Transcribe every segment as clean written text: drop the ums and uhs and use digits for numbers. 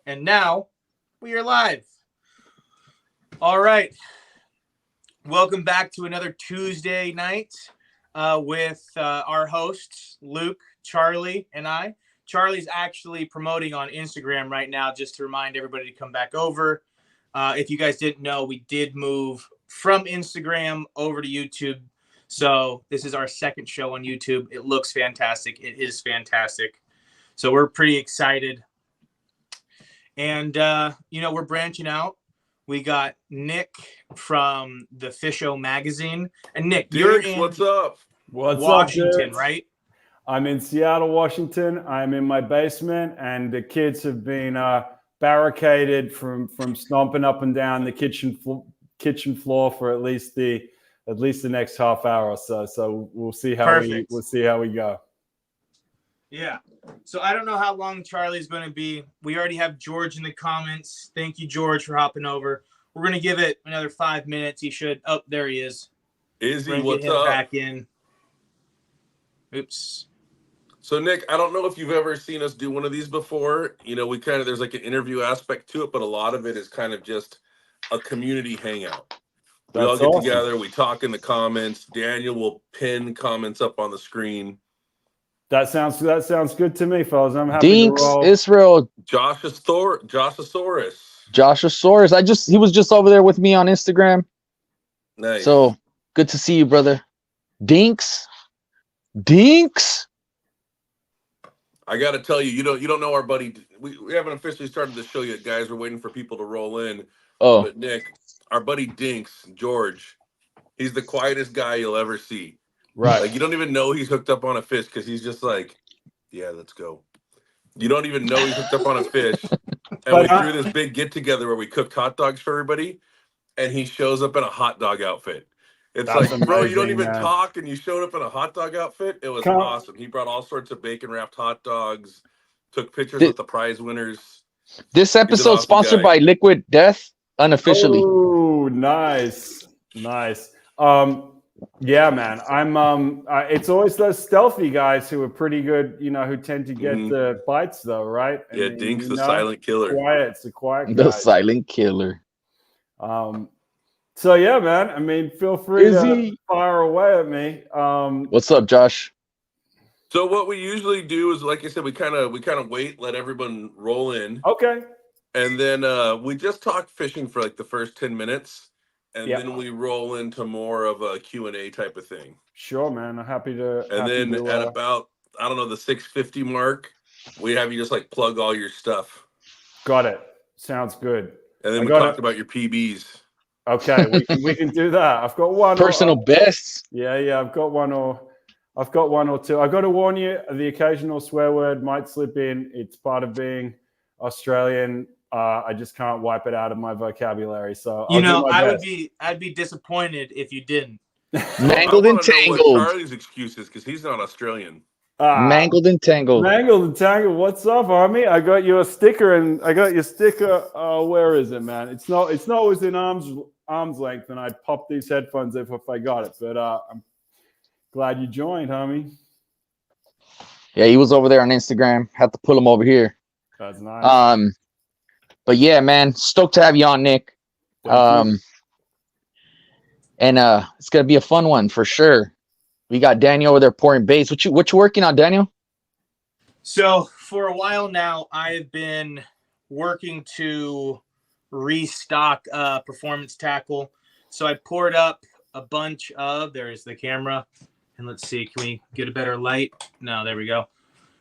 And now we are live. All right. Welcome back to another Tuesday night with our hosts, Luke, Charlie, and I. Charlie's actually promoting on Instagram right now just to remind everybody to come back over. If you guys didn't know, we did move from Instagram over to YouTube. So this is our second show on YouTube. It looks fantastic. It is fantastic. So we're pretty excited. And, we're branching out. We got Nick from the Fisho Magazine. And Nick, you're in what's up? Washington, right? I'm in Seattle, Washington. I'm in my basement, and the kids have been barricaded from stomping up and down the kitchen floor for at least the next half hour or so. So we'll see how we go. Yeah. So I don't know how long Charlie's going to be. We already have George in the comments. Thank you, George, for hopping over. We're going to give it another 5 minutes. He should. Oh, there he is. Izzy, what's up? Back in. Oops. So, Nick, I don't know if you've ever seen us do one of these before. There's like an interview aspect to it, but a lot of it is kind of just a community hangout. We all get together. We talk in the comments. Daniel will pin comments up on the screen. That sounds good to me, fellas. I'm happy Dinks, to roll. Israel. Joshosaurus. He was just over there with me on Instagram. Nice. So good to see you, brother. Dinks. I got to tell you, you don't know our buddy. We haven't officially started the show yet, guys. We're waiting for people to roll in. Oh. But Nick, our buddy Dinks, George, he's the quietest guy you'll ever see. Right. Like, you don't even know he's hooked up on a fish because he's just like, yeah, let's go. You don't even know he's hooked up on a fish. And we threw this big get together where we cooked hot dogs for everybody. And he shows up in a hot dog outfit. It's like, amazing, bro, you don't even man. talk and you showed up in a hot dog outfit. It was awesome. He brought all sorts of bacon wrapped hot dogs, took pictures with the prize winners. This episode awesome sponsored guy. by Liquid Death, unofficially. Oh, nice. Yeah, man. It's always those stealthy guys who are pretty good, who tend to get the bites, though, right? Yeah, Dink's the silent killer. It's a quiet guy. The silent killer. So yeah, man. Feel free to fire away at me. What's up, Josh? So what we usually do is, like I said, we kind of wait, let everyone roll in. Okay. And then we just talk fishing for like the first 10 minutes. And then we roll into more of a Q&A type of thing. Sure, man. I'm happy to. And then at about, I don't know, the 6:50 mark, we have you just like plug all your stuff. Got it. Sounds good. And then we talk about your PBs. Okay, we can do that. I've got one. Personal bests. Yeah. I've got one or two. I've got to warn you, the occasional swear word might slip in. It's part of being Australian. I just can't wipe it out of my vocabulary. So I'd be disappointed if you didn't. Mangled and tangled. Charlie's excuses because he's not Australian. Mangled and tangled. What's up, Army? I got you a sticker, and I got your sticker. Where is it, man? It's not within arm's length, and I'd pop these headphones if I got it. But I'm glad you joined, homie. Yeah, he was over there on Instagram. Had to pull him over here. That's nice. But yeah, man, stoked to have you on, Nick. And it's gonna be a fun one for sure. We got Daniel over there pouring baits. What you working on, Daniel? So for a while now, I've been working to restock performance tackle. So I poured up a bunch of. There's the camera, and let's see, can we get a better light? No, there we go.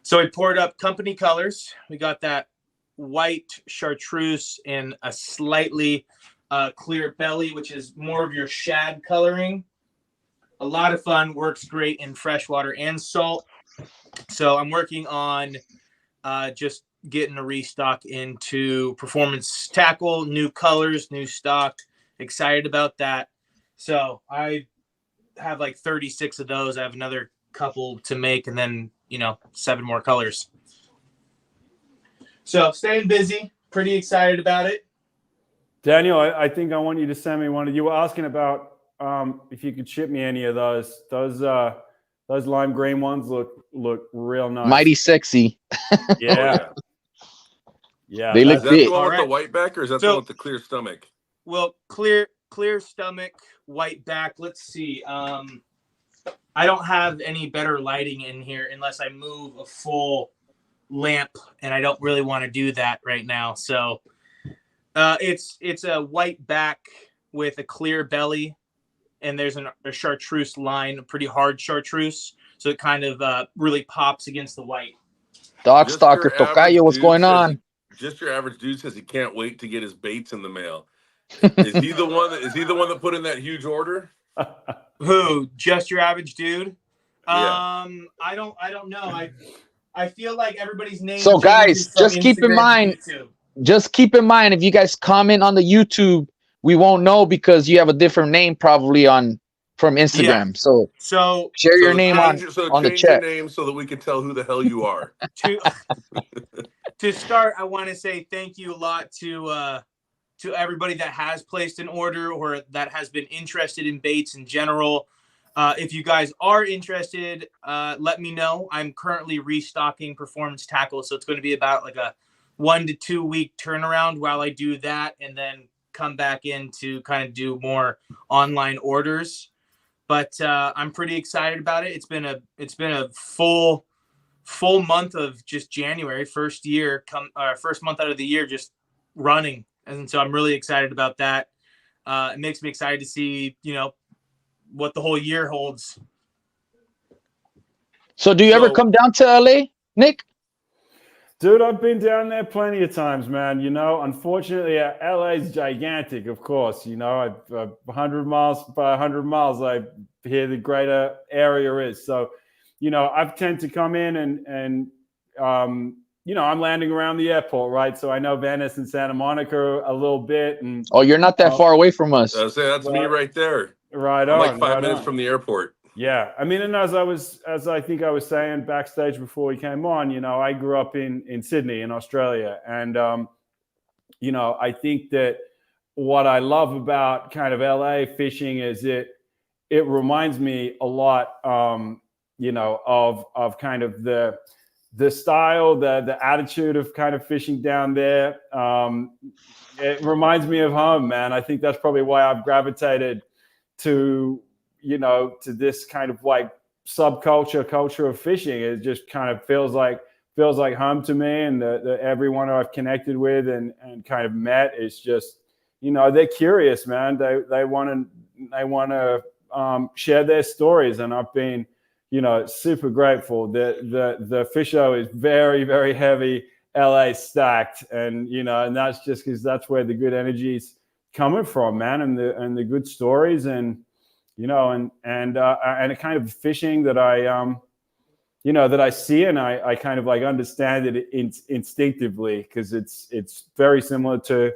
So I poured up company colors. We got that white chartreuse and a slightly clear belly, which is more of your shad coloring. A lot of fun, works great in freshwater and salt. So I'm working on just getting a restock into performance tackle, new colors, new stock. Excited about that. So I have like 36 of those. I have another couple to make, and then 7 more colors. So staying busy, pretty excited about it. Daniel, I think I want you to send me one. You were asking about if you could ship me any of those. Those lime green ones look real nice. Mighty sexy. Yeah. Yeah, They look Is that big. the one with the Alright. white back, or is that the So- one with the clear stomach? Well, clear stomach, white back. Let's see. I don't have any better lighting in here unless I move a full lamp, and I don't really want to do that right now. So it's a white back with a clear belly, and there's a chartreuse line, a pretty hard chartreuse, so it kind of really pops against the white. Dog Just Stalker your average Tocayo, what's dude going says on? Just your average dude says he can't wait to get his baits in the mail. Is he the one that put in that huge order? Who? Just your average dude? Yeah. I don't know. I feel like everybody's name So changes guys, from just keep in Instagram mind, to YouTube. just keep in mind, if you guys comment on the YouTube, we won't know because you have a different name probably from Instagram. So So share your name change on the change your chat. name so that we can tell who the hell you are. to start, I want to say thank you a lot to everybody that has placed an order or that has been interested in baits in general. If you guys are interested, let me know. I'm currently restocking performance tackle, so it's going to be about like a 1 to 2 week turnaround while I do that, and then come back in to kind of do more online orders. But I'm pretty excited about it. It's been a full month of just January, first month out of the year, just running, and so I'm really excited about that. It makes me excited to see what the whole year holds. So do you ever come down to LA, Nick? Dude, I've been down there plenty of times, man. Unfortunately, LA is gigantic, of course. 100 miles by 100 miles, I hear the greater area is. So, I've tend to come in and I'm landing around the airport, right? So I know Venice and Santa Monica a little bit. And Oh, you're not that far away from us. I was saying, that's me right there. Right I'm on. like 5 right minutes on. from the airport. Yeah, I mean, and as I think I was saying backstage before we came on, I grew up in Sydney in Australia, and I think that what I love about kind of LA fishing is it reminds me a lot, of kind of the style, the attitude of kind of fishing down there. It reminds me of home, man. I think that's probably why I've gravitated to this kind of like culture of fishing. It just kind of feels like home to me, and the everyone I've connected with and kind of met is just, they're curious, man. They want to share their stories, and I've been, super grateful. The Fisho is very, very heavy LA stacked, and and that's just because that's where the good energy's coming from, man, and the good stories, and and a kind of fishing that I that I see, and I kind of like understand it instinctively, because it's very similar to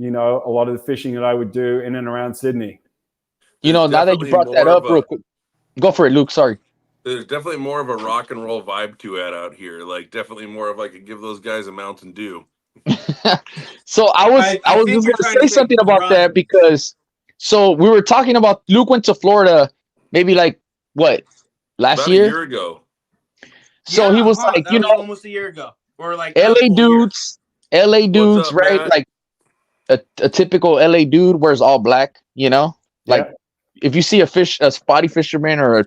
a lot of the fishing that I would do in and around Sydney. Now that you brought that up real quick, go for it, Luke. Sorry. There's definitely more of a rock and roll vibe to it out here. Like, definitely more of like a give those guys a Mountain Dew. So I was just going to say something about that, because so we were talking about Luke went to Florida maybe like what, last About year? a year ago. So he was like, that was almost a year ago, or like LA dudes, What's up, right? Matt? Like a typical LA dude wears all black, like if you see a spotty fisherman or a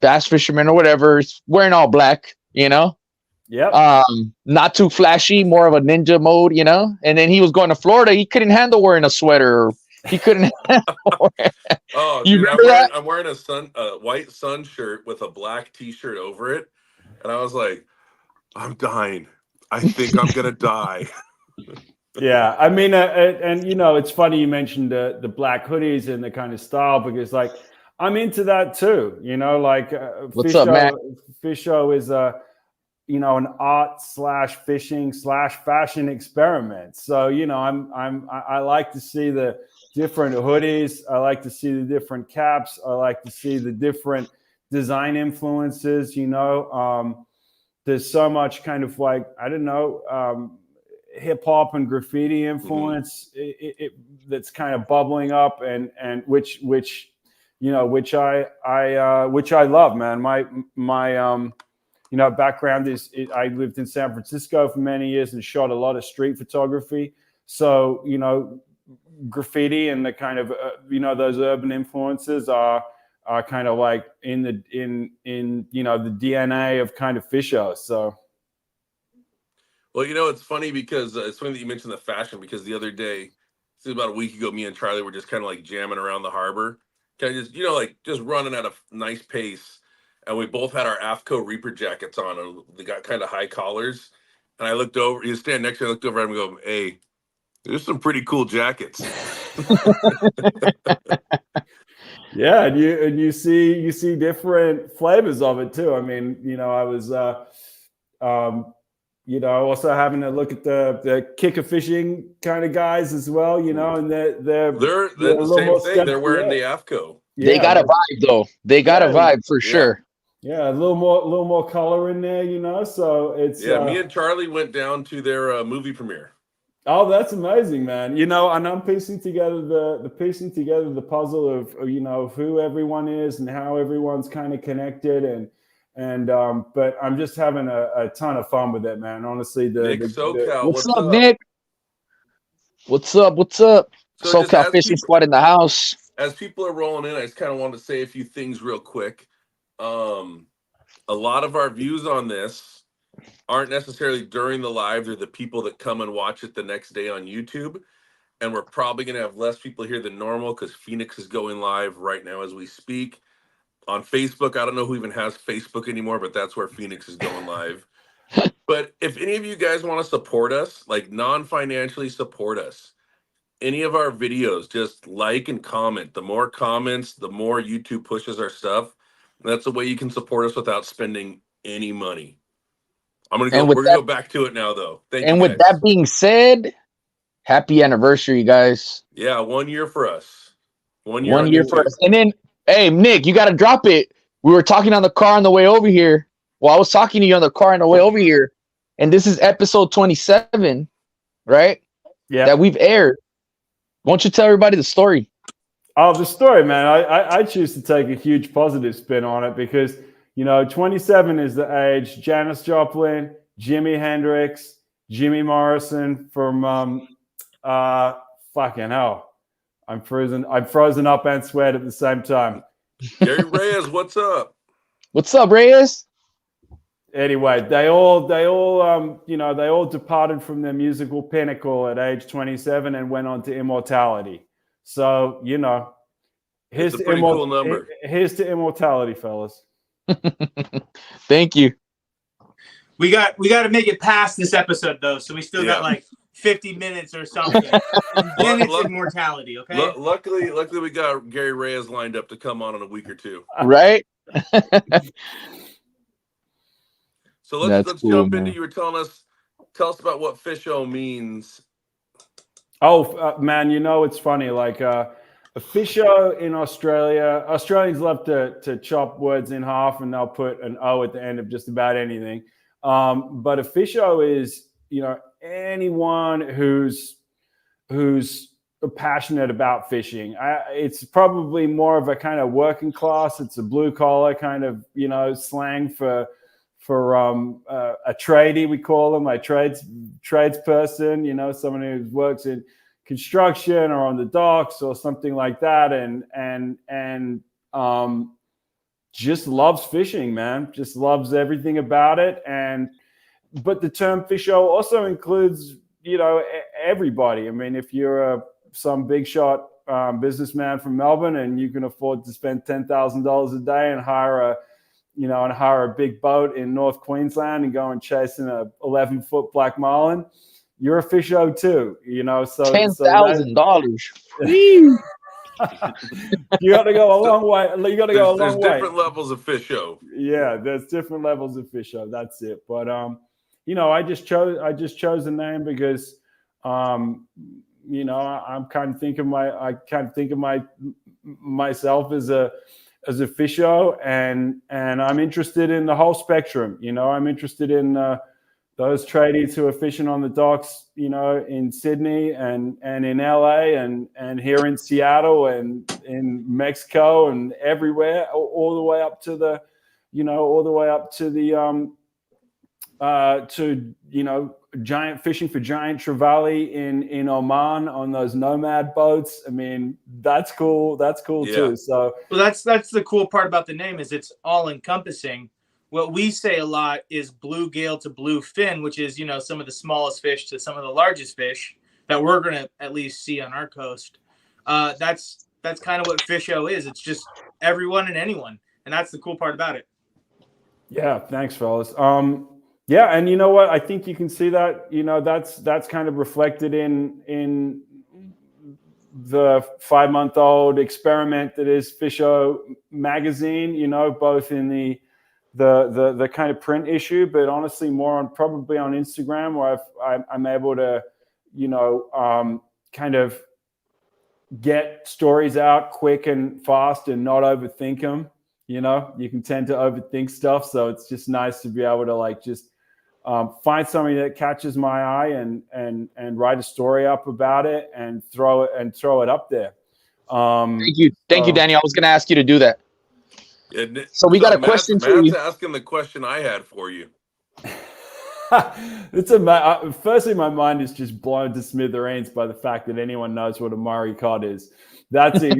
bass fisherman or whatever, it's wearing all black, Yeah. Not too flashy, more of a ninja mode, and then he was going to Florida. He couldn't handle wearing a sweater. He couldn't handle Oh, you dude, remember that? I'm wearing a white sun shirt with a black t-shirt over it, and I was like, I'm dying. I think I'm gonna die. Yeah, I mean, and it's funny you mentioned the black hoodies and the kind of style, because like I'm into that too. Like What's up, Matt? Fisho is an art / fishing / fashion experiment. So I like to see the different hoodies. I like to see the different caps. I like to see the different design influences. There's so much kind of like, I don't know, hip hop and graffiti influence that's kind of bubbling up, and which I love, man. background is I lived in San Francisco for many years and shot a lot of street photography. So, graffiti and the kind of, those urban influences are kind of like in the DNA of kind of Fisho. So. Well, it's funny because it's funny that you mentioned the fashion, because the other day, about a week ago, me and Charlie were just kind of like jamming around the harbor, kind of just, just running at a nice pace. And we both had our AFCO Reaper jackets on, and they got kind of high collars. And I looked over, he was standing next to me, I looked over at him and go, hey, there's some pretty cool jackets. Yeah, and you see different flavors of it too. I mean, I was also having a look at the kicker fishing kind of guys as well, and they're the same thing. They're wearing the AFCO. They got a vibe though. They got a vibe for sure. Yeah, a little more color in there, So it's me and Charlie went down to their movie premiere. Oh, that's amazing, man. And I'm piecing together the puzzle of who everyone is and how everyone's kind of connected but I'm just having a ton of fun with it, man. Honestly, Nick SoCal, what's up, Nick? What's up? So SoCal Fishing Squad in the house. As people are rolling in, I just kind of wanted to say a few things real quick. A lot of our views on this aren't necessarily during the live. They're the people that come and watch it the next day on YouTube. And we're probably going to have less people here than normal because Phoenix is going live right now as we speak. On Facebook, I don't know who even has Facebook anymore, but that's where Phoenix is going live. But if any of you guys want to support us, like non-financially support us, any of our videos, just like and comment. The more comments, the more YouTube pushes our stuff. And that's the way you can support us without spending any money. We're gonna go back to it now, though. Thank you. And with that being said, happy anniversary, guys. Yeah, 1 year for us. 1 year. 1 year for us. And then, hey, Nick, you got to drop it. We were talking on the car on the way over here. Well, I was talking to you on the car on the way over here, and this is episode 27, right? Yeah. That we've aired. Why don't you tell everybody the story? Oh, the story, man. I choose to take a huge positive spin on it because 27 is the age. Janis Joplin, Jimi Hendrix, Jimmy Morrison from fucking hell. I'm frozen up and sweat at the same time. Gary Reyes, what's up? What's up, Reyes? Anyway, they all departed from their musical pinnacle at age 27 and went on to immortality. So, here's a pretty cool number. Here's to immortality, fellas. Thank you. We got to make it past this episode though, so we still got like 50 minutes or something. Then it's immortality, okay? Luckily, we got Gary Reyes lined up to come on in a week or two. Right? So let's jump into, you were tell us about what Fisho means. Oh, man, it's funny. Like a Fisho in Australia, Australians love to chop words in half and they'll put an O at the end of just about anything. But a Fisho is, anyone who's passionate about fishing. It's probably more of a kind of working class. It's a blue collar kind of, slang for a tradie, we call them, a tradesperson, someone who works in construction or on the docks or something like that, and just loves fishing, man. Just loves everything about it. But the term Fisho also includes, everybody. I mean, if you're some big shot businessman from Melbourne and you can afford to spend $10,000 a day and hire a big boat in North Queensland and go and chasing a 11-foot black marlin, you're a Fisho too, So $10,000. You got to go a long way. You got to go a long way. There's different levels of Fisho. Yeah, there's different levels of Fisho. That's it. But I just chose the name because I'm kind of thinking myself as a Fisho, and I'm interested in the whole spectrum. I'm interested in those tradies who are fishing on the docks, in Sydney and in LA and here in Seattle and in Mexico and everywhere, all the way up to the to giant fishing for giant trevally in Oman on those nomad boats. I mean, that's cool. That's cool too. So that's the cool part about the name is it's all encompassing. What we say a lot is bluegill to bluefin, which is some of the smallest fish to some of the largest fish that we're gonna at least see on our coast. That's kind of what Fisho is. It's just everyone and anyone, and that's the cool part about it. Yeah, thanks, fellas. Yeah, and you know what? I think you can see that. That's kind of reflected in the 5-month-old experiment that is Fisho Magazine. Both in the kind of print issue, but honestly more probably on Instagram, where I'm able to kind of get stories out quick and fast and not overthink them. You can tend to overthink stuff, so it's just nice to be able to just find something that catches my eye and write a story up about it and throw it up there. Thank you, Danny. I was going to ask you to do that. So we got a question for you. Matt's asking the question I had for you. Firstly, my mind is just blown to smithereens by the fact that anyone knows what a Murray cod is. They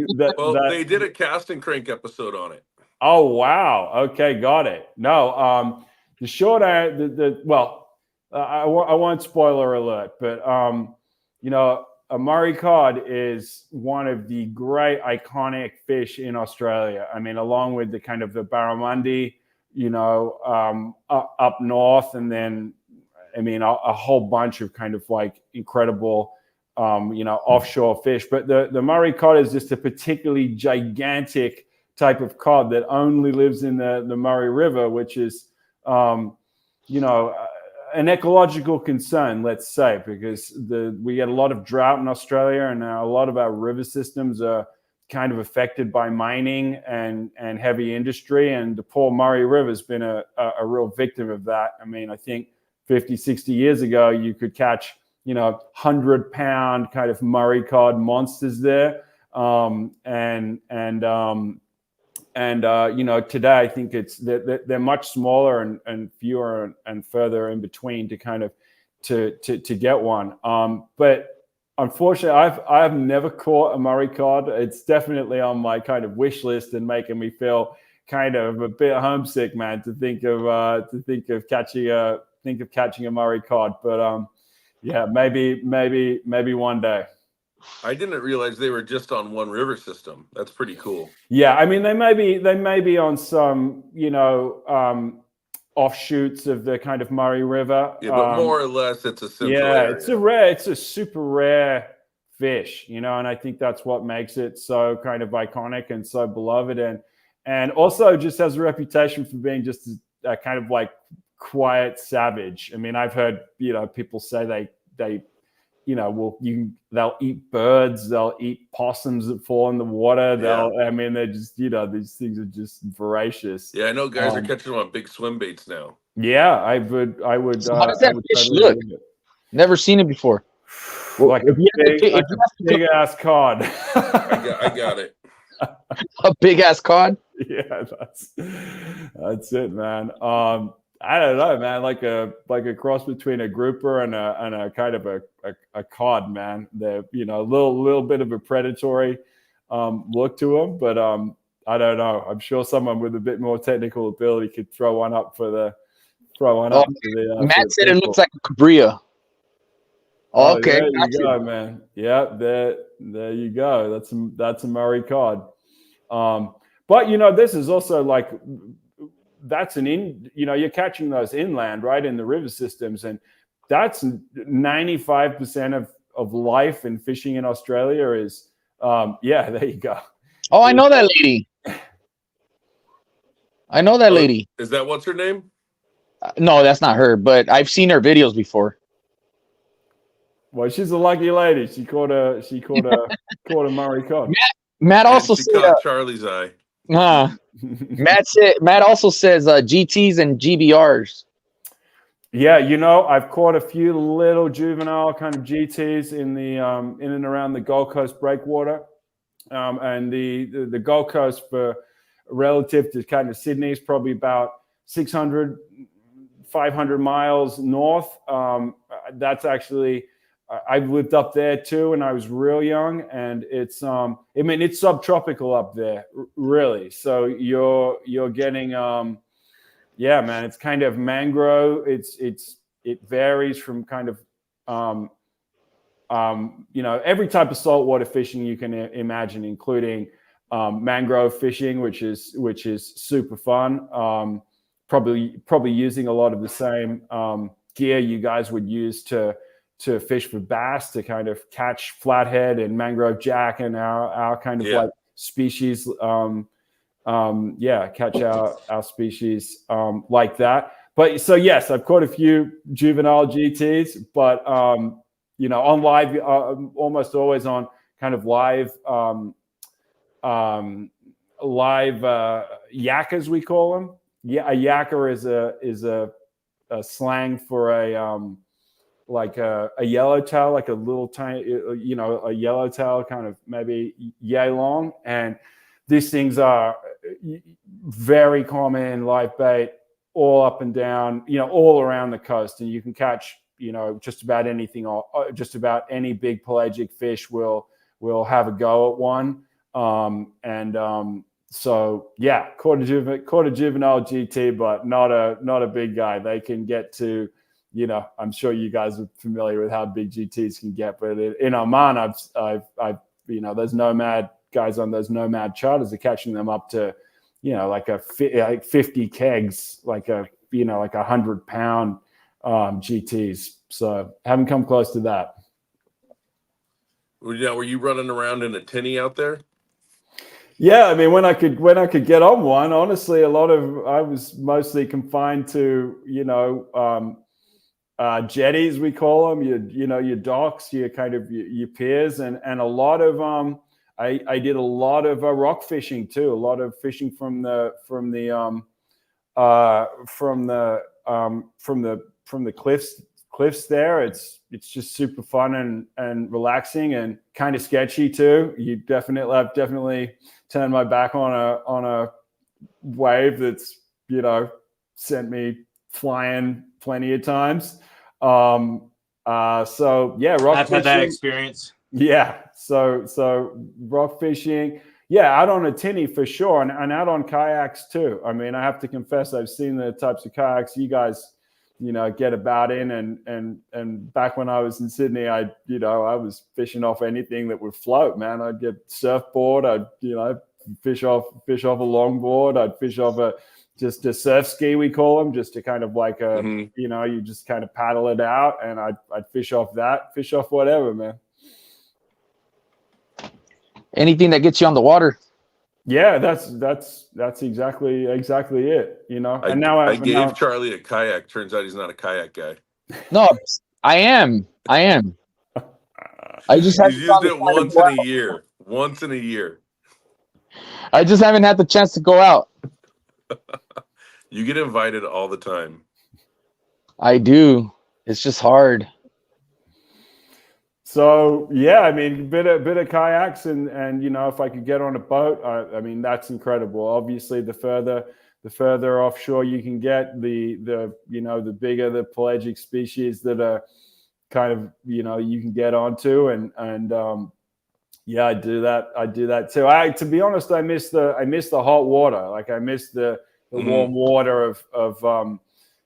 did a cast and crank episode on it. Oh wow! Okay, got it. No, the short answer, I won't spoiler alert, but a Murray cod is one of the great iconic fish in Australia. I mean, along with the kind of the barramundi, up north, and then a whole bunch of kind of incredible, offshore fish. But the Murray cod is just a particularly gigantic type of cod that only lives in the Murray River, which is, an ecological concern, let's say, because we get a lot of drought in Australia, and a lot of our river systems are kind of affected by mining and heavy industry. And the poor Murray River has been a real victim of that. I mean, I think 50, 60 years ago, you could catch, 100-pound kind of Murray cod monsters there. Today I think they're much smaller and fewer and further in between to kind of to get one. But unfortunately, I've never caught a Murray cod. It's definitely on my kind of wish list and making me feel kind of a bit homesick, man, to think of catching a Murray cod. But yeah, maybe one day. I didn't realize they were just on one river system. That's pretty cool. Yeah, I mean, they may be on some, offshoots of the kind of Murray River. Yeah, but more or less, it's a central area. It's a super rare fish, and I think that's what makes it so kind of iconic and so beloved, and also just has a reputation for being just a kind of quiet savage. I mean, I've heard people say they they'll eat birds, they'll eat possums that fall in the water. They're just, these things are just voracious. Yeah, I know guys are catching them on big swim baits now. Yeah, I would. So how does that fish look? Never seen it before. Like a big ass cod. I got it. A big ass cod? Yeah, that's it, man. I don't know, man. Like a cross between a grouper and a kind of a cod, man. They're a little bit of a predatory look to them, but I don't know. I'm sure someone with a bit more technical ability could throw one up for the. Matt said it looks like a cabria. Oh, okay, there you go, man. Yeah, there you go. That's a Murray cod. But this is also that's you're catching those inland, right, in the river systems, and that's 95% of life and fishing in Australia is there you go. Oh, I know that lady. Lady. Is that what's her name? No, that's not her, but I've seen her videos before. Well, she's a lucky lady. She caught a Murray cod. Matt also said Charlie's eye. Matt also says GTs and GBRs. Yeah, I've caught a few little juvenile kind of GTs in and around the Gold Coast breakwater, and the Gold Coast for relative to kind of Sydney is probably about 600 500 miles north. That's actually, I've lived up there too, and I was real young, and it's it's subtropical up there, really. So you're getting yeah, man, it's kind of mangrove. It varies from kind of every type of saltwater fishing you can imagine, including mangrove fishing, which is super fun. Probably using a lot of the same gear you guys would use to fish for bass, to kind of catch flathead and mangrove jack and our kind of like species. Catch our species like that. But so yes, I've caught a few juvenile GTs, but on live, almost always on kind of live yakkers, we call them. Yeah, a yakker is a slang for a yellowtail, like a little tiny, a yellowtail, kind of maybe yay long. And these things are very common live bait all up and down, all around the coast, and you can catch, just about anything, or just about any big pelagic fish will have a go at one. So yeah, caught a juvenile GT, but not a big guy. They can get to, I'm sure you guys are familiar with how big GTs can get, but in Oman, I've those nomad guys on those nomad charters are catching them up to, like 50 kegs, like 100-pound GTs. So haven't come close to that. Were you running around in a tinny out there? Yeah, I mean, when I could get on one, honestly, I was mostly confined to, jetties, we call them, your docks, your kind of your piers, and a lot of I did a lot of rock fishing too, a lot of fishing from the cliffs there. It's just super fun and relaxing and kind of sketchy too. I've definitely turned my back on a wave that's sent me flying plenty of times. So yeah, rock I've fishing. had that experience. Yeah, so rock fishing, yeah, out on a tinny for sure, and out on kayaks too. I mean, I have to confess, I've seen the types of kayaks you guys, get about in, and back when I was in Sydney, I was fishing off anything that would float, man. I'd get surfboard, I'd fish off a longboard, I'd fish off just a surf ski, we call them, just to kind of like you just kind of paddle it out, and I'd fish off whatever, man. Anything that gets you on the water. Yeah, that's exactly it. And now I gave Charlie a kayak. Turns out he's not a kayak guy. No, I am. I just have He's used it once in a year. Once in a year. I just haven't had the chance to go out. You get invited all the time. I do. It's just hard. So yeah, I mean, bit of kayaks, and if I could get on a boat, I mean, that's incredible. Obviously, the further offshore you can get, the bigger the pelagic species that are kind of you can get onto, and yeah, I do that too. To be honest, I miss the hot water. Like I miss the warm water of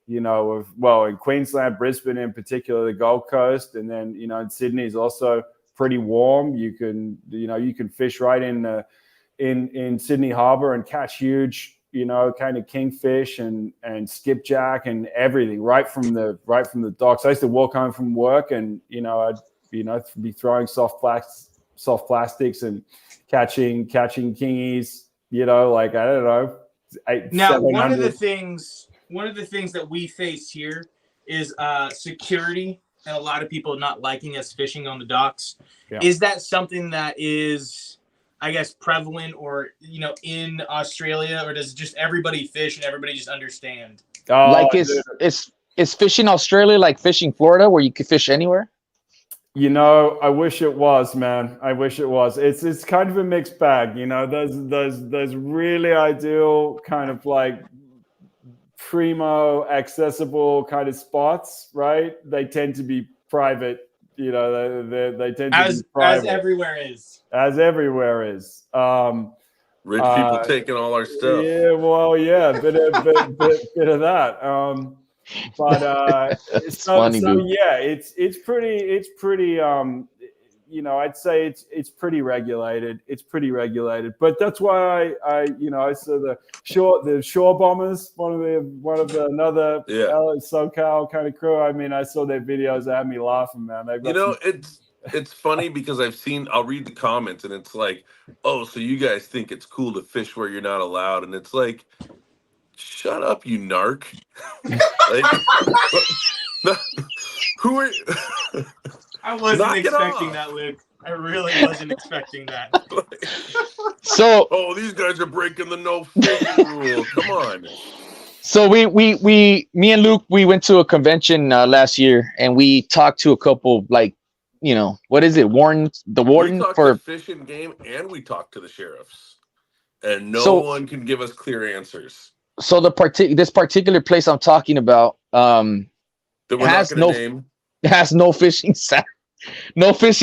in Queensland, Brisbane in particular, the Gold Coast, and then in Sydney is also pretty warm. You can fish right in Sydney Harbour and catch huge kind of kingfish and skipjack and everything right from the docks. I used to walk home from work, and I'd be throwing soft plastics and catching kingies. Like I don't know. Now, one of the things that we face here is security, and a lot of people not liking us fishing on the docks. Yeah. Is that something that is, I guess, prevalent or in Australia, or does just everybody fish and everybody just understand? Like is fishing Australia like fishing Florida, where you can fish anywhere? I wish it was, man. I wish it was. It's kind of a mixed bag. There's really ideal kind of like primo accessible kind of spots, right? They tend to be private. You know, they tend to be private. As everywhere is. As everywhere is. Rich people taking all our stuff. Yeah, well, yeah, bit of that. It's funny, dude. Yeah, it's pretty. You know, I'd say it's pretty regulated. It's pretty regulated, but that's why I saw the shore bombers, one of the another SoCal kind of crew. I mean, I saw their videos that had me laughing, man. It's funny because I'll read the comments and it's like, oh, so you guys think it's cool to fish where you're not allowed, and it's like, shut up, you narc. Like, who are? I wasn't expecting that, Luke. I really wasn't expecting that. So, these guys are breaking the no fishing rule. Come on. So me and Luke, we went to a convention last year, and we talked to a couple, like, you know, what is it, warden for Fish and Game, and we talked to the sheriffs, and no one can give us clear answers. So this particular place I'm talking about, that we're has not gonna name. It has no fishing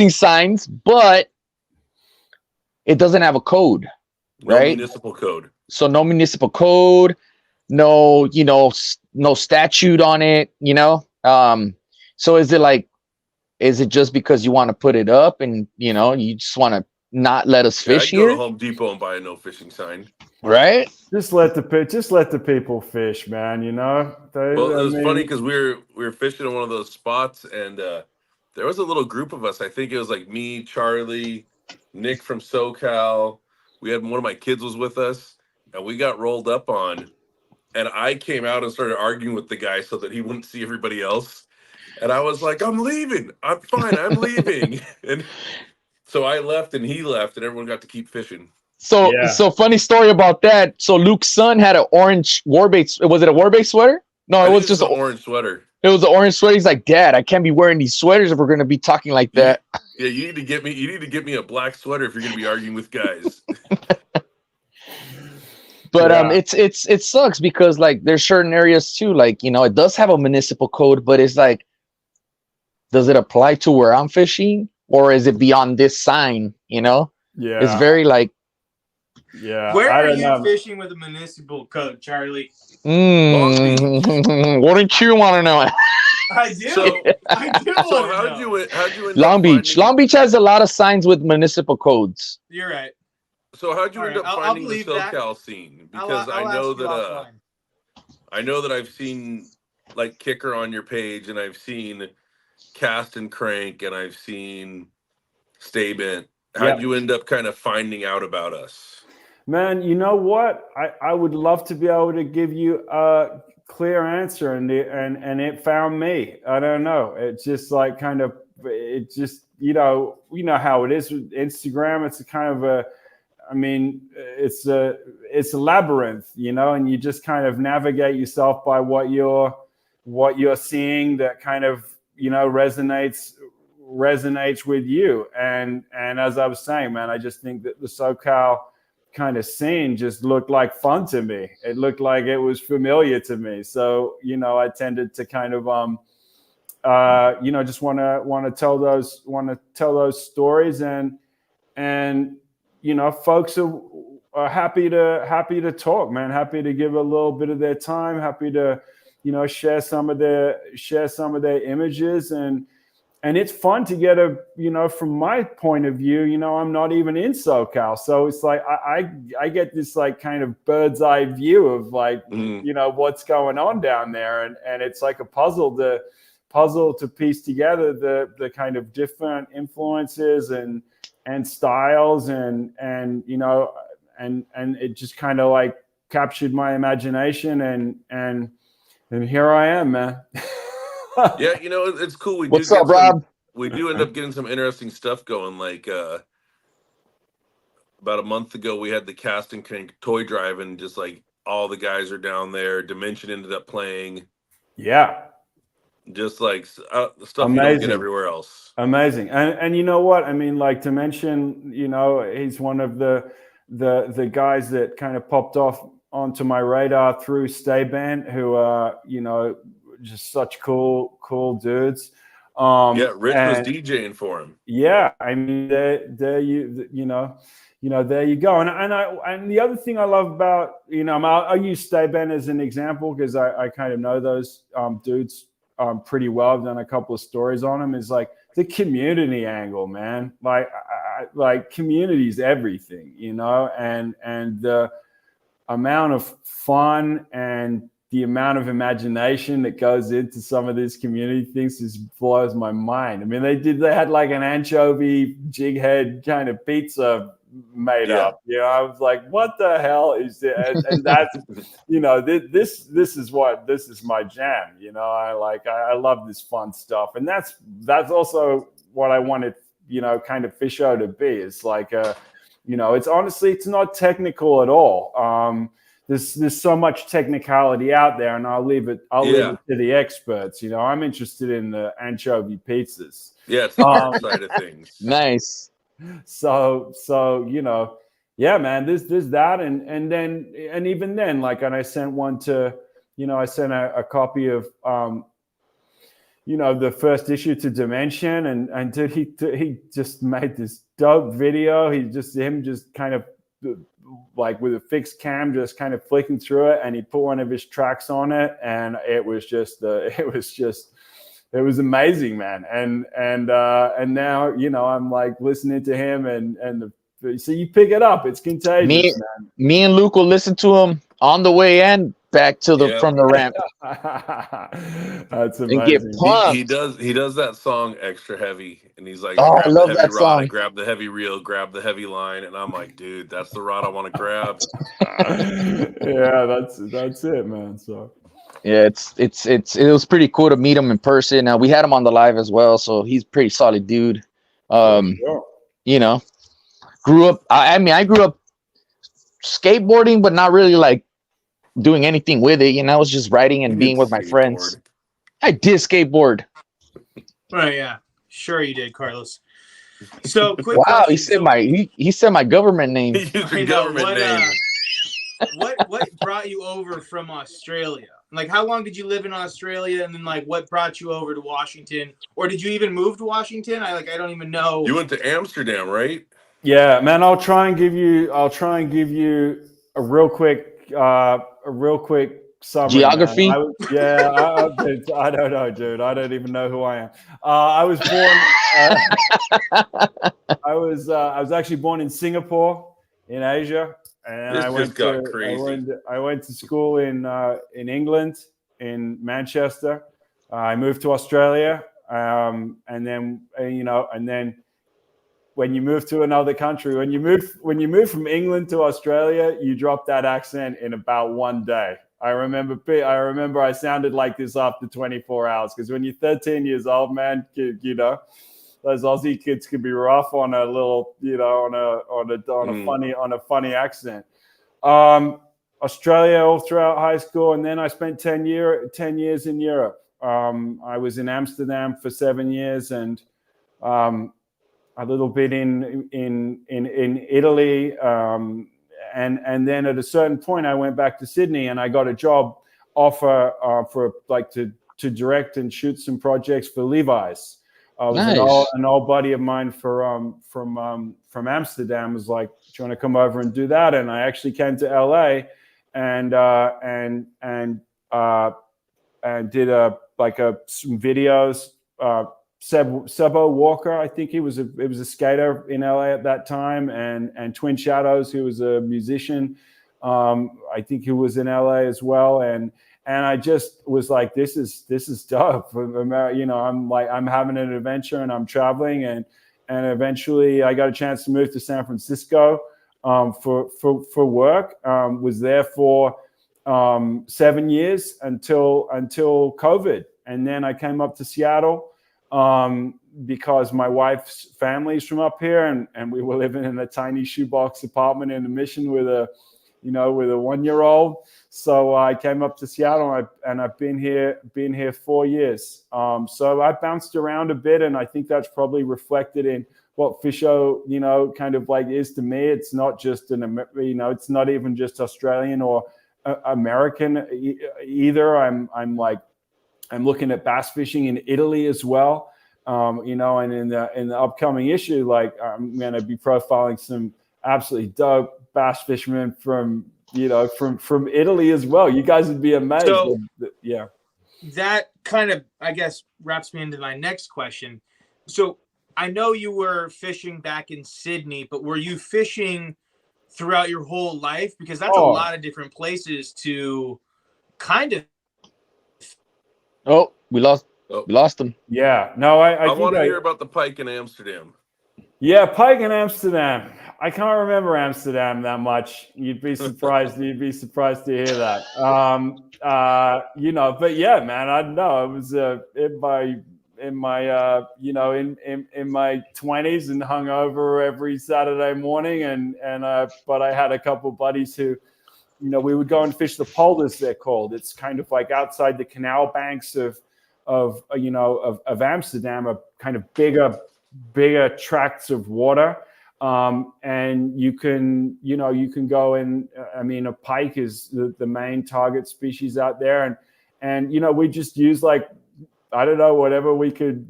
signs, but it doesn't have a code, right? Municipal code. So no municipal code, no statute on it, you know? So is it just because you want to put it up and, you know, you just want to not let us fish I'd here? go to Home Depot and buy a no fishing sign. Right? Just let the people fish, man. You know. It was funny because we were fishing in one of those spots, and there was a little group of us. I think it was like me, Charlie, Nick from SoCal. We had one of my kids was with us, and we got rolled up on. And I came out and started arguing with the guy so that he wouldn't see everybody else. And I was like, I'm leaving. I'm fine. I'm leaving. And so I left and he left, and everyone got to keep fishing. So funny story about that. So Luke's son had an orange warbait. Was it a warbait sweater? No, it was just an orange sweater. It was an orange sweater. He's like, Dad, I can't be wearing these sweaters if we're going to be talking like that. Yeah, you need to get me a black sweater if you're going to be arguing with guys. But it sucks because, like, there's certain areas too, like, you know, it does have a municipal code, but it's like, does it apply to where I'm fishing, or is it beyond this sign? You know? Yeah. It's very like. Yeah. Where are you fishing with a municipal code, Charlie? Wouldn't you want to know? I do. I do. So how'd you end Long Beach. Long Beach has a lot of signs with municipal codes. You're right. So how'd you end up finding the SoCal scene? Because I know that I've seen like Kicker on your page, and I've seen Cast and Crank, and I've seen Stay Bent. How'd you end up kind of finding out about us? Man, you know what? I would love to be able to give you a clear answer, and it found me. I don't know. It's just like it just, you know how it is with Instagram. It's a kind of it's a labyrinth, you know, and you just kind of navigate yourself by what you're seeing that kind of, you know, resonates with you. And as I was saying, man, I just think that the SoCal kind of scene just looked like fun to me. It looked like it was familiar to me. So, you know, I tended to kind of you know, just want to tell those stories, and you know, folks are happy to talk, man. Happy to give a little bit of their time. Happy to, you know, share some of their images, and it's fun to get you know, from my point of view, you know, I'm not even in SoCal, so it's like I get this like kind of bird's eye view of like, you know, what's going on down there, and it's like a puzzle to piece together the kind of different influences and styles, and you know, and it just kind of like captured my imagination, and here I am, man. Yeah, you know, it's cool. What's up, Rob? We do end up getting some interesting stuff going. Like about a month ago, we had the Cast and Crank toy drive, and just like all the guys are down there. Dimension ended up playing. Yeah. Just like stuff Amazing. You don't get everywhere else. Amazing. And you know what? I mean, like, to mention, you know, he's one of the guys that kind of popped off onto my radar through Stay Bent, who are, you know, just such cool dudes. Yeah, Rich was and DJing for him. yeah, I mean, there you know, there you go. And the other thing I love about, you know, I'll use Stay Bent as an example because I kind of know those dudes pretty well. I've done a couple of stories on them. Is like the community angle, man. Like community is everything, you know, and the amount of fun and the amount of imagination that goes into some of these community things just blows my mind. I mean, they had like an anchovy jig head kind of pizza made up. You know, I was like, what the hell is it? And that's, you know, this is my jam. You know, I love this fun stuff. And that's also what I wanted, you know, kind of Fisho to be. It's like, you know, it's honestly, it's not technical at all. There's so much technicality out there, and I'll leave it to the experts. You know, I'm interested in the anchovy pizzas. Yeah, it's the art side of things. Nice. So you know, yeah, man. There's that, and even then, like, and I sent one to, you know, I sent a copy of you know, the first issue to Dimension, and he just made this dope video. Him just kind of like with a fixed cam, just kind of flicking through it, and he put one of his tracks on it, and it was amazing, man. And now, you know, I'm like listening to him, and so you pick it up. It's contagious, man. Me and Luke will listen to him on the way and back to from the ramp. That's amazing. And get pumped. He does that song extra heavy, and he's like, oh, grab I love the heavy that rod, song. I grab the heavy reel, grab the heavy line, and I'm like, dude, that's the rod I want to grab. Yeah, that's it, man. So yeah, it was pretty cool to meet him in person. We had him on the live as well, so he's a pretty solid dude. You know, grew up. I grew up skateboarding, but not really like doing anything with it. You know, I was just riding and being with my friends. I did skateboard. Oh yeah, sure you did, Carlos. So quick wow, question. he said my government name. What brought you over from Australia? Like, how long did you live in Australia, and then like what brought you over to Washington, or did you even move to Washington? I don't even know. You went to Amsterdam, right? Yeah, man. I'll try and give you a real quick summary. Geography. I don't know, dude. I don't even know who I am. I was born. I was actually born in Singapore, in Asia, and I went to school in England, in Manchester. I moved to Australia, and then when you move to another country, when you move from England to Australia, you drop that accent in about one day. I remember I sounded like this after 24 hours, because when you're 13 years old, man, you know, those Aussie kids can be rough on a little, you know, on a funny accent. Australia all throughout high school, and then I spent 10 years in Europe. I was in Amsterdam for 7 years, and a little bit in Italy, and then at a certain point I went back to Sydney, and I got a job offer for like to direct and shoot some projects for Levi's. Nice. An old buddy of mine from Amsterdam was like, "Do you want to come over and do that?" And I actually came to LA and did some videos. Sebo Walker, I think it was a skater in LA at that time, and Twin Shadows, who was a musician, I think he was in LA as well, and I just was like, this is dope. You know, I'm having an adventure, and I'm traveling, and eventually I got a chance to move to San Francisco for work. Was there for 7 years until COVID, and then I came up to Seattle. Because my wife's family's from up here, and we were living in a tiny shoebox apartment in the Mission with a 1-year-old. So I came up to Seattle, and I've been here 4 years. So I bounced around a bit, and I think that's probably reflected in what Fisho, you know, kind of like is to me. It's not just it's not even just Australian or American either. I'm looking at bass fishing in Italy as well. And in the upcoming issue, like I'm going to be profiling some absolutely dope bass fishermen from Italy as well. You guys would be amazed. So, yeah. That kind of, I guess, wraps me into my next question. So I know you were fishing back in Sydney, but were you fishing throughout your whole life? Because that's a lot of different places to kind of. Oh, we lost them. Yeah. No, I want to hear about the pike in Amsterdam. Yeah, pike in Amsterdam. I can't remember Amsterdam that much. You'd be surprised. You'd be surprised to hear that. But yeah, man, I don't know. It was in my 20s and hungover every Saturday morning, but I had a couple buddies who, we would go and fish the polders, they're called. It's kind of like outside the canal banks of Amsterdam, a kind of bigger tracts of water. And you can go in. I mean, a pike is the main target species out there. And we just use like, I don't know, whatever we could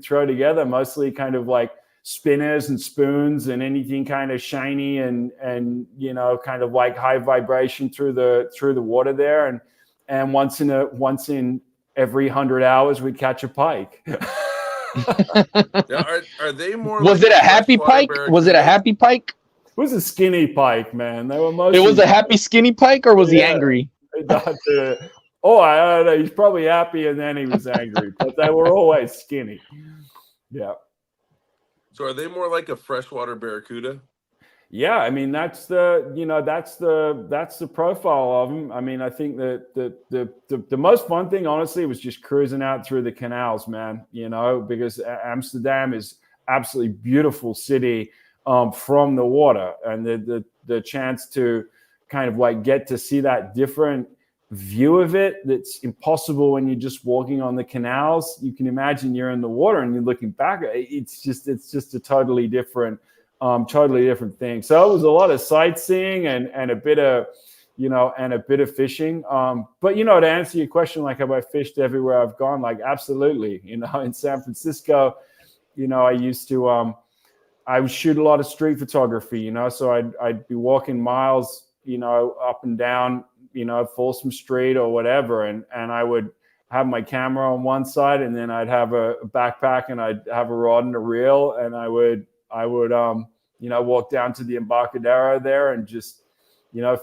throw together, mostly kind of like spinners and spoons and anything kind of shiny and kind of like high vibration through the water there. And once in every 100 hours we'd catch a pike. Are they more? Was it a happy pike? Was it a happy pike? It was a skinny pike, man. They were mostly. It was a happy skinny pike, or was he angry? I don't know. He's probably happy, and then he was angry. But they were always skinny. Yeah. So are they more like a freshwater barracuda? Yeah, I mean that's the profile of them. I mean, I think that the most fun thing, honestly, was just cruising out through the canals, man. Because Amsterdam is absolutely beautiful city from the water, and the chance to kind of like get to see that different view of it that's impossible when you're just walking on the canals. You can imagine you're in the water and you're looking back. It's just a totally different thing. So it was a lot of sightseeing and a bit of fishing. But to answer your question, like, have I fished everywhere I've gone? Like, absolutely. In San Francisco, I used to I would shoot a lot of street photography. So I'd be walking miles, up and down, Folsom Street or whatever, and I would have my camera on one side, and then I'd have a backpack, and I'd have a rod and a reel, and I would walk down to the Embarcadero there and just,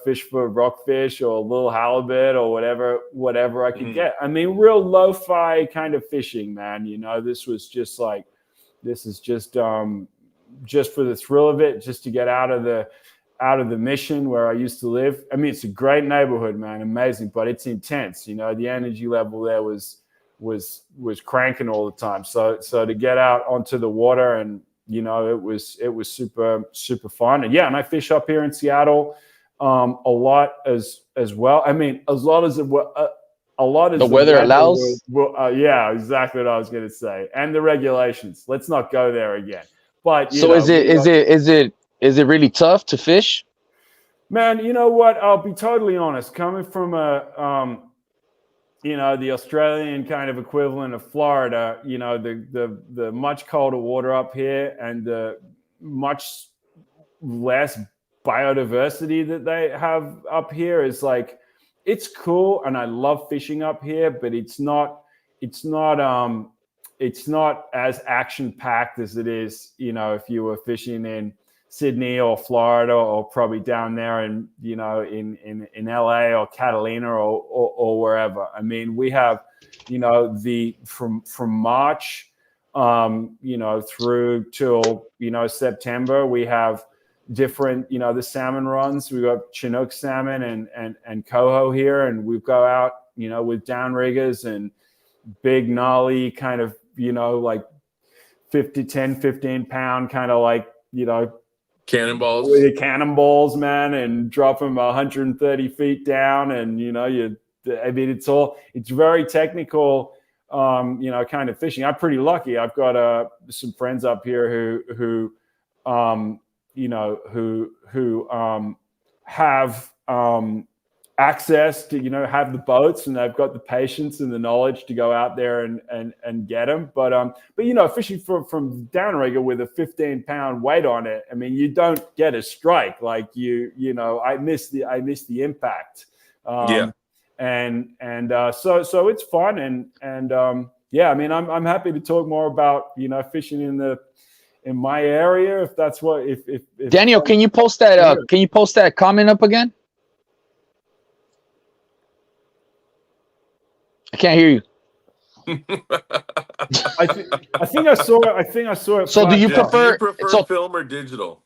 fish for rockfish or a little halibut or whatever I could get. I mean, real lo-fi kind of fishing, man. This is just for the thrill of it, just to get out of the Mission where I used to live. I mean, it's a great neighborhood, man, amazing, but it's intense. The energy level there was cranking all the time. So to get out onto the water and it was super, super fun. And yeah, and I fish up here in Seattle a lot as well. I mean, a lot as the weather allows. Yeah, exactly what I was going to say. And the regulations. Let's not go there again. But is it really tough to fish? Man, you know what? I'll be totally honest. Coming from the Australian kind of equivalent of Florida, the much colder water up here and the much less biodiversity that they have up here is like, it's cool. And I love fishing up here, but it's not as action packed as it is, if you were fishing in Sydney or Florida or probably down there in LA or Catalina or wherever. I mean, we have, from March, through till, September, we have different, the salmon runs. We've got Chinook salmon and coho here. And we go out, with downriggers and big gnarly kind of, like 15 pound kind of like, cannonballs, cannonballs, man, and drop them 130 feet down. And, it's very technical, kind of fishing. I'm pretty lucky. I've got some friends up here who have access to, you know, have the boats, and they've got the patience and the knowledge to go out there and get them. But you know, fishing from downrigger with a 15-pound weight on it, I mean, you don't get a strike. Like you know, I miss the impact. So it's fun, and yeah, I mean, I'm happy to talk more about, you know, fishing in my area, if that's what, if Daniel, can you post that comment up again? I can't hear you. I think I saw it. So do you prefer film or digital?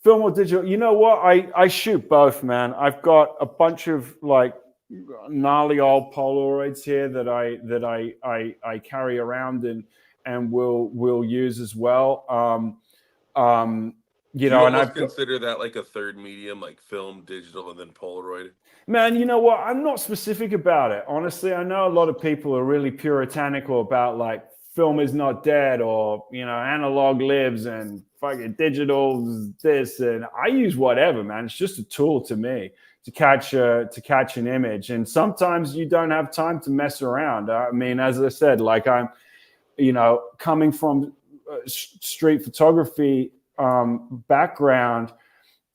Film or digital? You know what? I shoot both, man. I've got a bunch of like gnarly old Polaroids here that I carry around and will use as well. You know, and I consider that like a third medium, like film, digital, and then Polaroid. Man, you know what? I'm not specific about it. Honestly, I know a lot of people are really puritanical about like film is not dead, or, you know, analog lives and fucking digital this, and I use whatever, man. It's just a tool to me to catch an image, and sometimes you don't have time to mess around. I mean, as I said, like I'm, you know, coming from street photography background.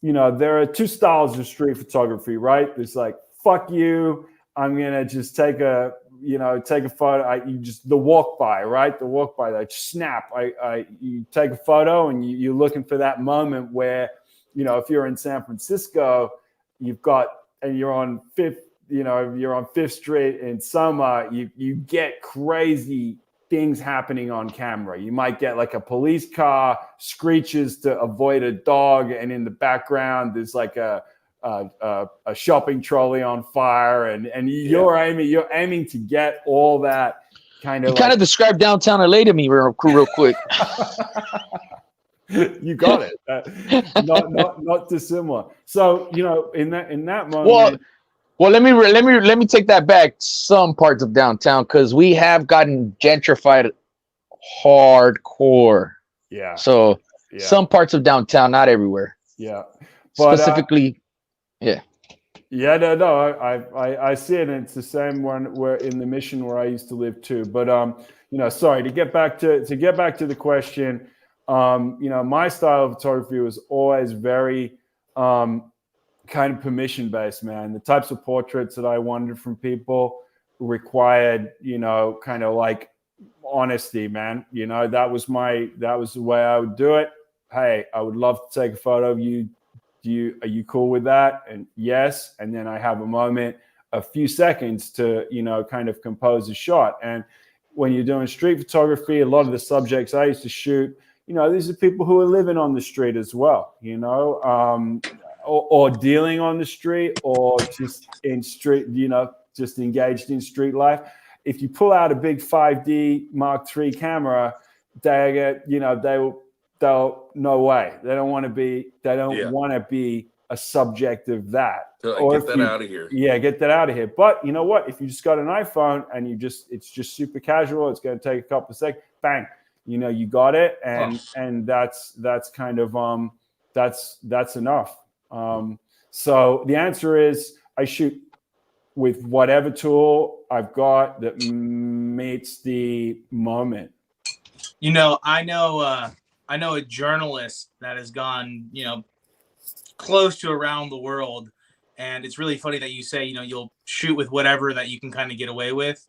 You know, there are two styles of street photography, right? There's like, fuck you, I'm gonna just take a photo. The walk by, right? The walk by, like snap. You take a photo and you're looking for that moment where, you know, if you're in San Francisco, you're on Fifth Street in summer, you get crazy things happening on camera. You might get like a police car screeches to avoid a dog, and in the background there's like a shopping trolley on fire, and you're aiming to get all that kind of. You kind of described downtown LA to me real quick. You got it. Not dissimilar. So, you know, in that moment. Well, let me take that back. Some parts of downtown, because we have gotten gentrified hardcore. Yeah. So some parts of downtown, not everywhere. Yeah. But, specifically, yeah. Yeah, no, I see it, and it's the same one where in the Mission where I used to live too. But you know, sorry, to get back to the question, you know, my style of photography was always very kind of permission based, man. The types of portraits that I wanted from people required, you know, kind of like honesty, man. You know, that was the way I would do it. Hey, I would love to take a photo of you. Are you cool with that? And yes. And then I have a moment, a few seconds to, you know, kind of compose a shot. And when you're doing street photography, a lot of the subjects I used to shoot, you know, these are people who are living on the street as well, you know, or dealing on the street, or just in street, you know, just engaged in street life. If you pull out a big 5D Mark III camera, they get, you know, they'll no way. They don't want to be a subject of that. So get that out of here. Yeah, get that out of here. But you know what? If you just got an iPhone and it's just super casual, it's going to take a couple of seconds. Bang, you know, you got it, and that's kind of that's enough. So the answer is I shoot with whatever tool I've got that meets the moment. You know, I know a journalist that has gone, you know, close to around the world. And it's really funny that you say, you know, you'll shoot with whatever that you can kind of get away with.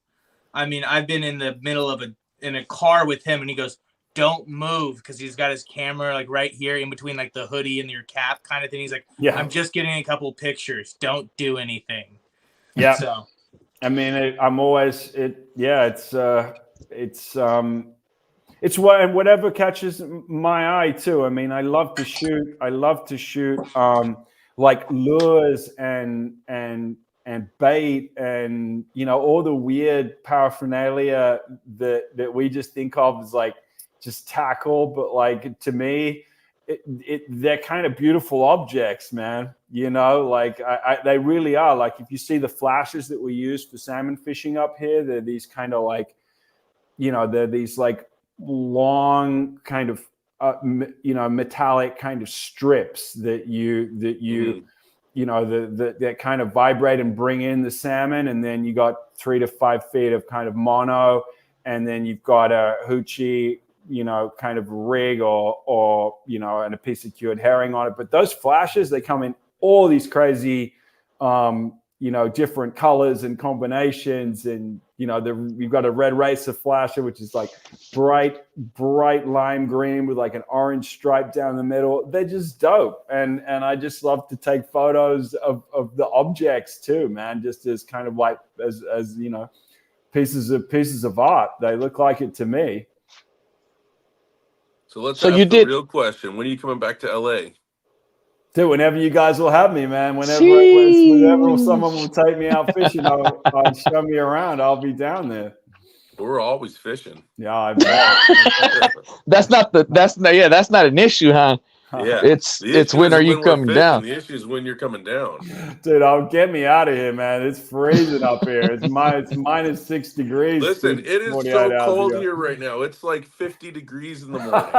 I mean, I've been in the middle of in a car with him, and he goes, don't move, because he's got his camera like right here in between like the hoodie and your cap kind of thing. He's like, yeah, I'm just getting a couple pictures. Don't do anything. Yeah. So, I mean, it's whatever catches my eye too. I mean, I love to shoot like lures and bait, and, you know, all the weird paraphernalia that we just think of as like just tackle, but like to me, they're kind of beautiful objects, man. You know, like they really are. Like if you see the flashes that we use for salmon fishing up here, they're these kind of like, you know, they're these like long kind of you know, metallic kind of strips that you you know, that kind of vibrate and bring in the salmon. And then you got 3 to 5 feet of kind of mono. And then you've got a hoochie, you know, kind of rig or, you know, and a piece of cured herring on it. But those flashes, they come in all these crazy, you know, different colors and combinations. And, you know, you've got a red racer flasher, which is like bright lime green with like an orange stripe down the middle. They're just dope. And I just love to take photos of the objects too, man, just as kind of like, as you know, pieces of art. They look like it to me. So let's ask the real question. When are you coming back to LA? Dude, whenever you guys will have me, man. Whenever someone will take me out fishing, I'll show me around. I'll be down there. We're always fishing. Yeah, I bet. That's not an issue, huh? Yeah, it's when are you coming down? The issue is when you're coming down. Dude, get me out of here, man. It's freezing up here. It's minus 6 degrees. Listen, it is so cold here right now. It's like 50 degrees in the morning.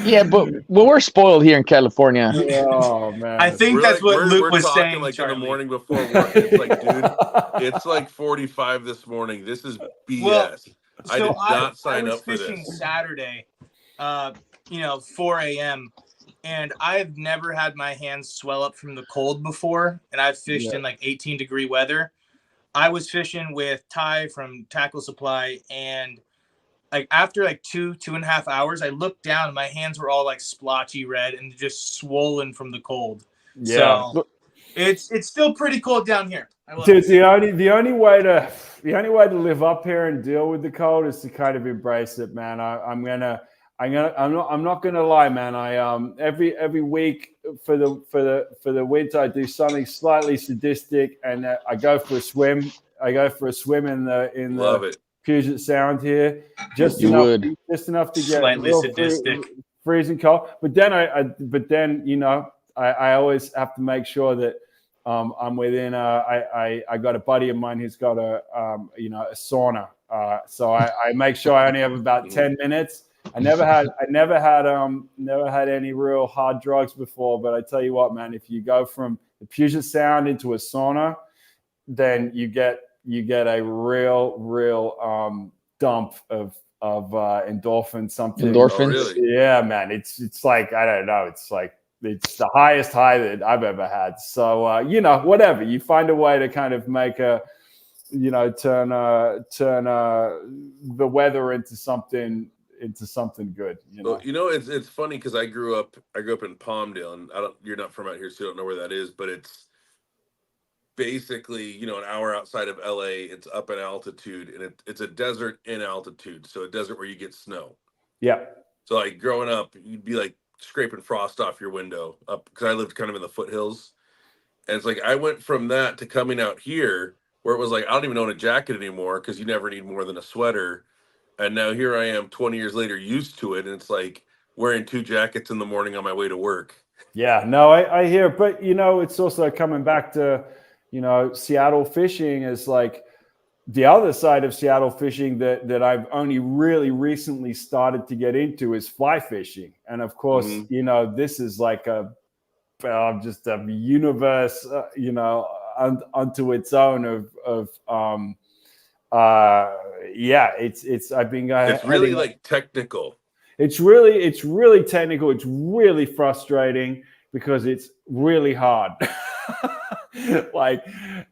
Yeah, but we're spoiled here in California. Oh man, I think that's what Luke was saying. Like Charlie. in the morning before work, it's like, dude, it's like 45 this morning. This is BS. Well, I did not sign up for this. I was fishing Saturday, you know, 4 a.m. and I've never had my hands swell up from the cold before, and I've fished in like 18-degree weather. I was fishing with Ty from Tackle Supply, and like after like 2.5 hours, I looked down and my hands were all like splotchy red and just swollen from the cold. Yeah. So it's still pretty cold down here. Dude, the only way to live up here and deal with the cold is to kind of embrace it, man. I'm not gonna lie, man. I every week for the winter I do something slightly sadistic, and I go for a swim. I go for a swim in the Puget Sound here, just enough to get slightly sadistic, freezing cold. But then you know, I always have to make sure that I'm within. I got a buddy of mine who's got a sauna, so I make sure I only have about 10 minutes. I never had any real hard drugs before, but I tell you what, man, if you go from the Puget Sound into a sauna, then you get a real dump of endorphin something. Endorphins? Oh, really? Yeah, man. It's like, I don't know. It's like, it's the highest high that I've ever had. So, you know, whatever. You find a way to kind of make turn the weather into something good. You know? Well, you know, it's funny because I grew up in Palmdale, and you're not from out here, so you don't know where that is, but it's basically, you know, an hour outside of LA. It's up in altitude, and it's a desert in altitude, so a desert where you get snow. Yeah. So like growing up, you'd be like scraping frost off your window up, because I lived kind of in the foothills, and it's like I went from that to coming out here where it was like I don't even own a jacket anymore because you never need more than a sweater, and now here I am 20 years later used to it, and it's like wearing 2 jackets in the morning on my way to work. Yeah, no, I hear, but you know, it's also coming back to, you know, Seattle fishing is like the other side of Seattle fishing that I've only really recently started to get into is fly fishing. And of course, you know, this is like just a universe, you know, unto its own I've been it's really like technical. It's really technical. It's really frustrating because it's really hard. Like,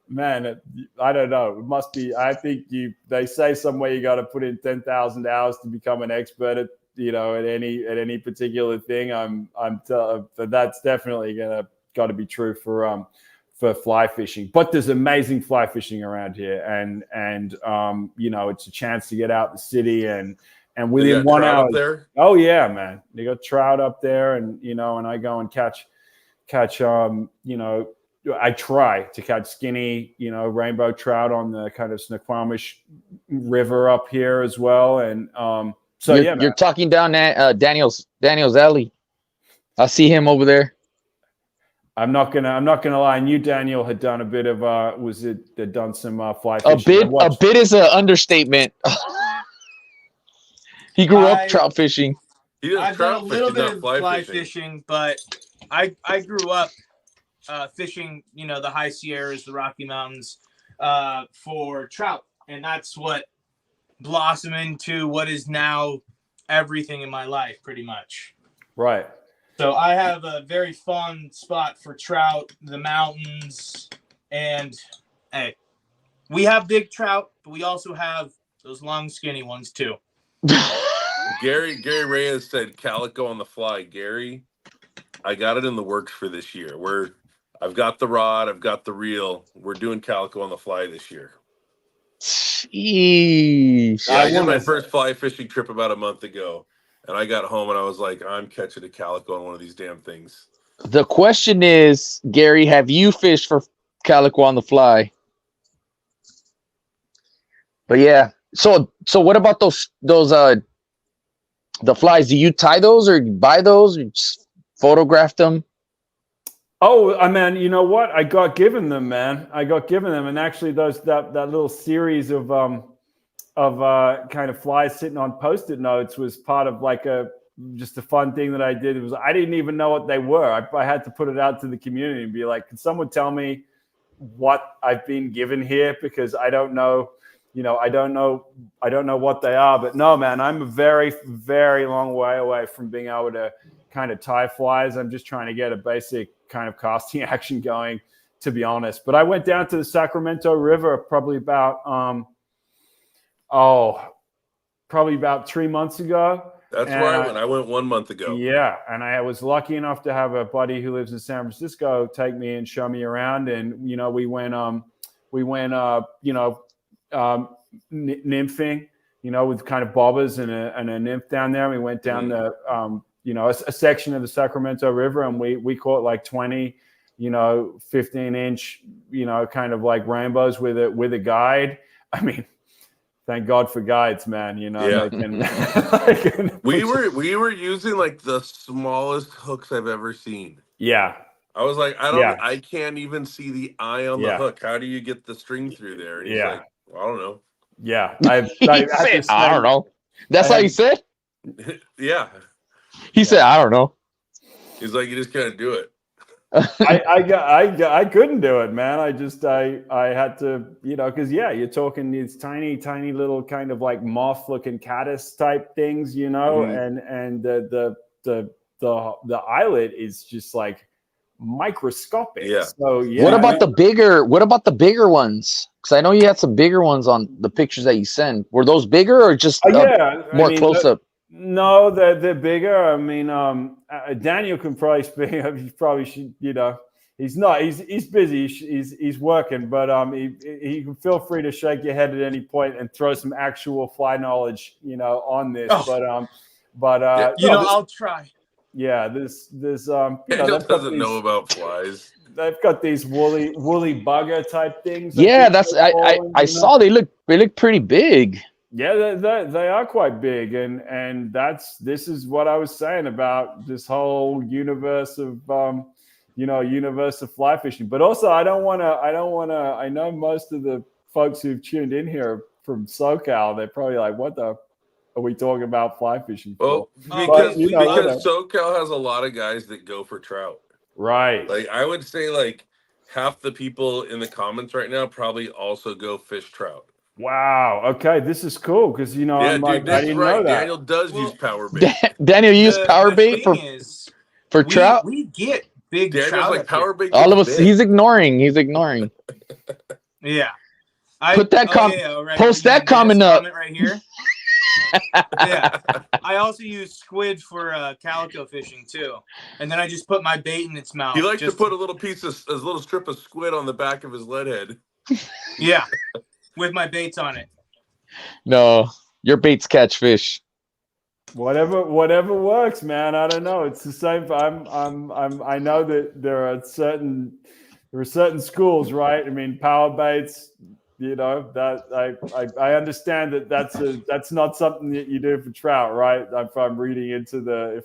man, I don't know. It must be. I think they say somewhere you got to put in 10,000 hours to become an expert at, you know, at any particular thing. But that's definitely got to be true for fly fishing. But there's amazing fly fishing around here, and you know, it's a chance to get out the city and within 1 hour. Up there? Oh yeah, man. They got trout up there, and you know, and I go and catch you know, I try to catch skinny, you know, rainbow trout on the kind of Snoqualmie River up here as well. And so you're talking down at Daniel's alley. I see him over there. I'm not gonna lie. I knew Daniel had done a bit of had done some fly fishing. A bit is an understatement. He grew up trout fishing. I've done a little bit of fly fishing, but I grew up fishing, the high Sierras, the Rocky Mountains, for trout, and that's what blossomed into what is now everything in my life, pretty much. Right. So I have a very fond spot for trout, the mountains, and hey, we have big trout, but we also have those long, skinny ones too. Gary Reyes said Calico on the Fly. Gary, I got it in the works for this year. I've got the rod, I've got the reel. We're doing Calico on the Fly this year. Jeez. Yeah, I did my first fly fishing trip about a month ago, and I got home and I was like, I'm catching a calico on one of these damn things. The question is, Gary, have you fished for Calico on the Fly? But yeah, so what about those the flies? Do you tie those or buy those or just photograph them? Oh, I mean, you know what? I got given them, man. I got given them, and actually, that little series of kind of flies sitting on Post-it notes was part of like just a fun thing that I did. It was I didn't even know what they were. I had to put it out to the community and be like, can someone tell me what I've been given here, because I don't know. I don't know what they are. But no, man, I'm a very, very long way away from being able to kind of tie flies. I'm just trying to get a basic kind of casting action going, to be honest. But I went down to the Sacramento River probably about 3 months ago. That's where I went. I went 1 month ago. Yeah, and I was lucky enough to have a buddy who lives in San Francisco take me and show me around. And we went nymphing, with kind of bobbers and a nymph down there. We went down the a section of the Sacramento River, and we caught like 20 15-inch kind of like rainbows with a guide. I mean, thank God for guides, man. Yeah. We were using like the smallest hooks I've ever seen. Yeah. I was like, I can't even see the eye on the hook. How do you get the string through there? And he's like, I don't know. Yeah. I don't know. That's how you said? Yeah. He said, I don't know. He's like, you just gotta do it. I couldn't do it, man. I had to, because you're talking these tiny little kind of like moth looking caddis type things, and the eyelet is just like microscopic. Yeah. So What about the bigger ones? Because I know you had some bigger ones on the pictures that you send. Were those bigger or just more close up? No, they're bigger. I mean, Daniel can probably speak. He probably should. He's not. He's busy. He's working. But he can feel free to shake your head at any point and throw some actual fly knowledge, on this. Oh. I'll try. Yeah, this Daniel doesn't know about flies. They've got these woolly bugger type things. Yeah, I saw they look pretty big. Yeah, they are quite big, and this is what I was saying about this whole universe of universe of fly fishing. But also, I know most of the folks who've tuned in here from SoCal, they're probably like, what the are we talking about fly fishing for? Well, because SoCal has a lot of guys that go for trout. Right. Like I would say like half the people in the comments right now probably also go fish trout. Wow. Okay, this is cool because I didn't know that. Daniel does use power bait. Daniel used power bait for trout. We get big Daniel's trout. Like power bait. All of us. He's ignoring. Yeah. Put that post that comment up. Comment right here. Yeah. I also use squid for calico fishing too, and then I just put my bait in its mouth. He likes to put a little strip of squid on the back of his lead head. Yeah. With my baits on it. No, your baits catch fish. Whatever works, man. I don't know. It's the same. I know that there are certain schools, right? I mean, power baits. That I understand that's not something that you do for trout, right? If I'm reading into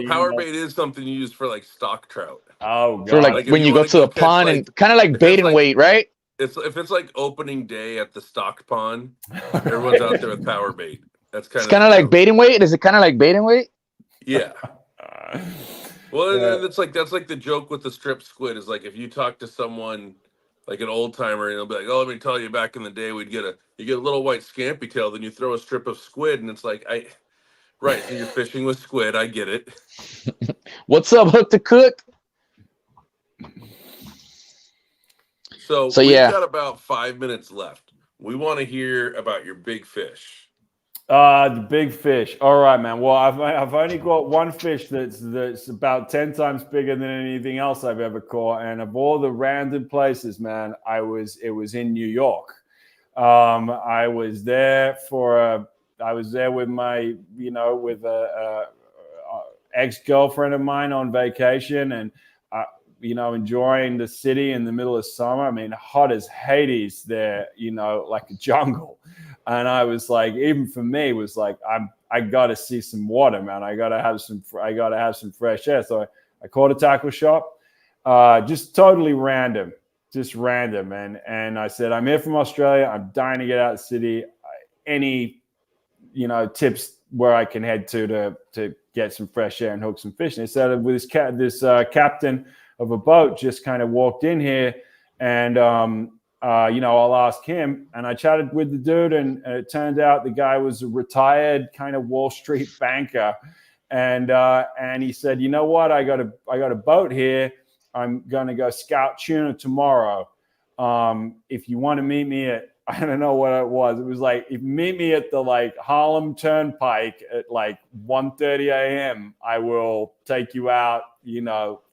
power bait is something you use for like stock trout. Oh, God. For like when you go to a pond and kind of like bait and wait, right? If it's like opening day at the stocked pond, everyone's out there with power bait. That's kind of like bait and wait. Is it kind of like bait and wait? Yeah. Well, that's like the joke with the strip squid is like if you talk to someone like an old timer and they'll be like, "Oh, let me tell you, back in the day, you get a little white scampy tail, then you throw a strip of squid," and it's like right. So you're fishing with squid. I get it. What's up, Hook to Cook? So we've got about 5 minutes left. We want to hear about your big fish. The big fish. All right, man. Well, I've only got one fish that's about 10 times bigger than anything else I've ever caught. And of all the random places, man, it was in New York. I was there with my, with a ex-girlfriend of mine on vacation, and enjoying the city in the middle of summer. I mean, hot as Hades there, like a jungle. And I was like, even for me, was like, I got to see some water, man. I got to have some fresh air. So I called a tackle shop, just totally random, And I said, I'm here from Australia. I'm dying to get out of the city. Any, tips where I can head to get some fresh air and hook some fish? And they said, with this captain of a boat just kind of walked in here, and I'll ask him. And I chatted with the dude, and it turned out the guy was a retired kind of Wall Street banker, and he said, you know what, I got a boat here. I'm gonna go scout tuna tomorrow. If you want to meet me at, I don't know what it was. It was like, if meet me at the Harlem Turnpike at 1:30 a.m. I will take you out,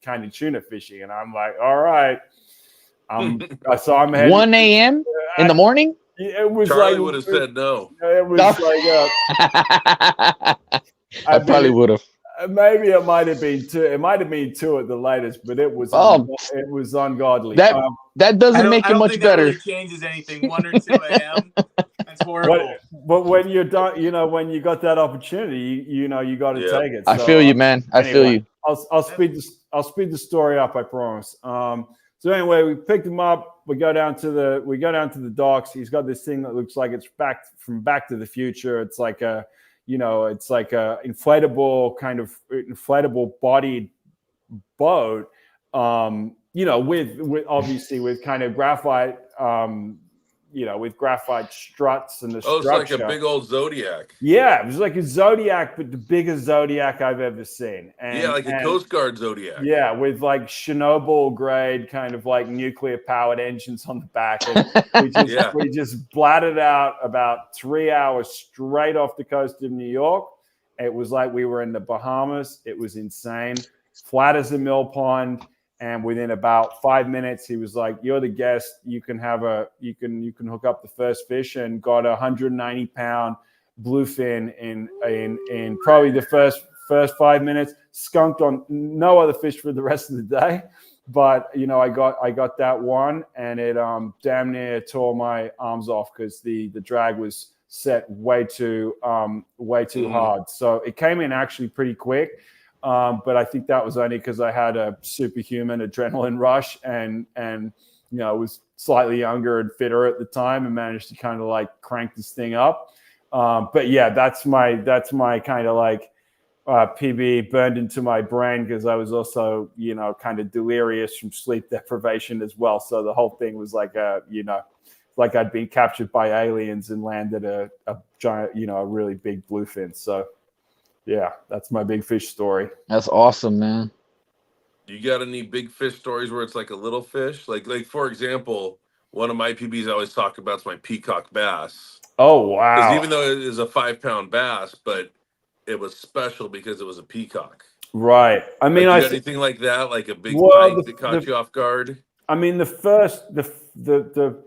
kind of tuna fishing. And I'm like, all right. So I'm heading 1 a.m. in the morning. It was Charlie would have said no. It was I probably would have. Maybe it might have been two. It might have been two at the latest, but it was it was ungodly. That doesn't make it much better. That really changes anything. 1 or 2 a.m. That's horrible. But when you're done, when you got that opportunity, you got to take it. So, I feel you, man. I feel you. I'll speed the story up. I promise. So anyway, we picked him up. We go down to the docks. He's got this thing that looks like it's Back to the Future. It's like a, it's like a inflatable bodied boat. With obviously with kind of graphite, with graphite struts and the structure. It's like a big old Zodiac. Yeah, it was like a Zodiac, but the biggest Zodiac I've ever seen. Like a Coast Guard Zodiac. Yeah, with Chernobyl grade kind of nuclear powered engines on the back. And we just blatted out about 3 hours straight off the coast of New York. It was like we were in the Bahamas. It was insane. Flat as a mill pond. And within about 5 minutes, he was like, "You're the guest. You can you can hook up the first fish," and got a 190-pound bluefin in probably the first 5 minutes. Skunked on no other fish for the rest of the day, but I got that one, and it damn near tore my arms off because the drag was set way too hard. So it came in actually pretty quick. But I think that was only because I had a superhuman adrenaline rush and was slightly younger and fitter at the time and managed to kind of crank this thing up. But yeah, that's my kind of PB burned into my brain because I was also, kind of delirious from sleep deprivation as well. So the whole thing was like I'd been captured by aliens and landed a giant, a really big bluefin. So yeah, that's my big fish story. That's awesome, man. You got any big fish stories where it's like a little fish? Like for example, one of my PBs I always talk about is my peacock bass. Oh, wow. Because even though it is a 5-pound bass, but it was special because it was a peacock. Right. I mean, I anything like that, like a big pike that caught you off guard? I mean,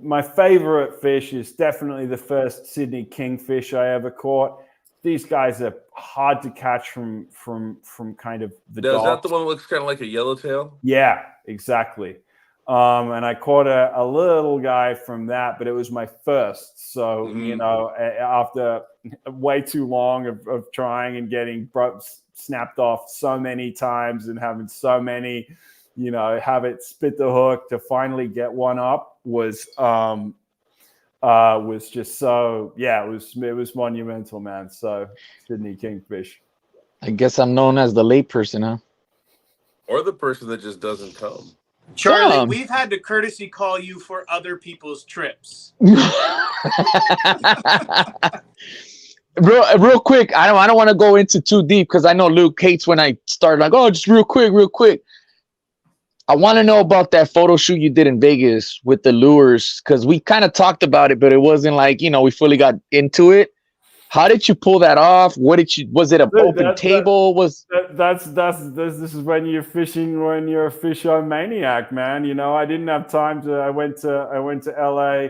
my favorite fish is definitely the first Sydney kingfish I ever caught. These guys are hard to catch from kind of the docks. Is that the one that looks kind of like a yellowtail? Yeah, exactly. And I caught a little guy from that, but it was my first. So, after way too long of trying and getting snapped off so many times and having so many, have it spit the hook to finally get one up was just so, it was monumental, man. So Sydney kingfish. I guess I'm known as the late person, huh? or the person that just doesn't come. Charlie, we've had to courtesy call you for other people's trips. Real quick, I don't want to go into too deep because I know Luke hates when I start like, oh, just real quick. I want to know about that photo shoot you did in Vegas with the lures, because we kind of talked about it, but it wasn't like, we fully got into it. How did you pull that off? Was it an open table? This is when you're fishing, when you're a fisho maniac, man. I didn't have time to. I went to LA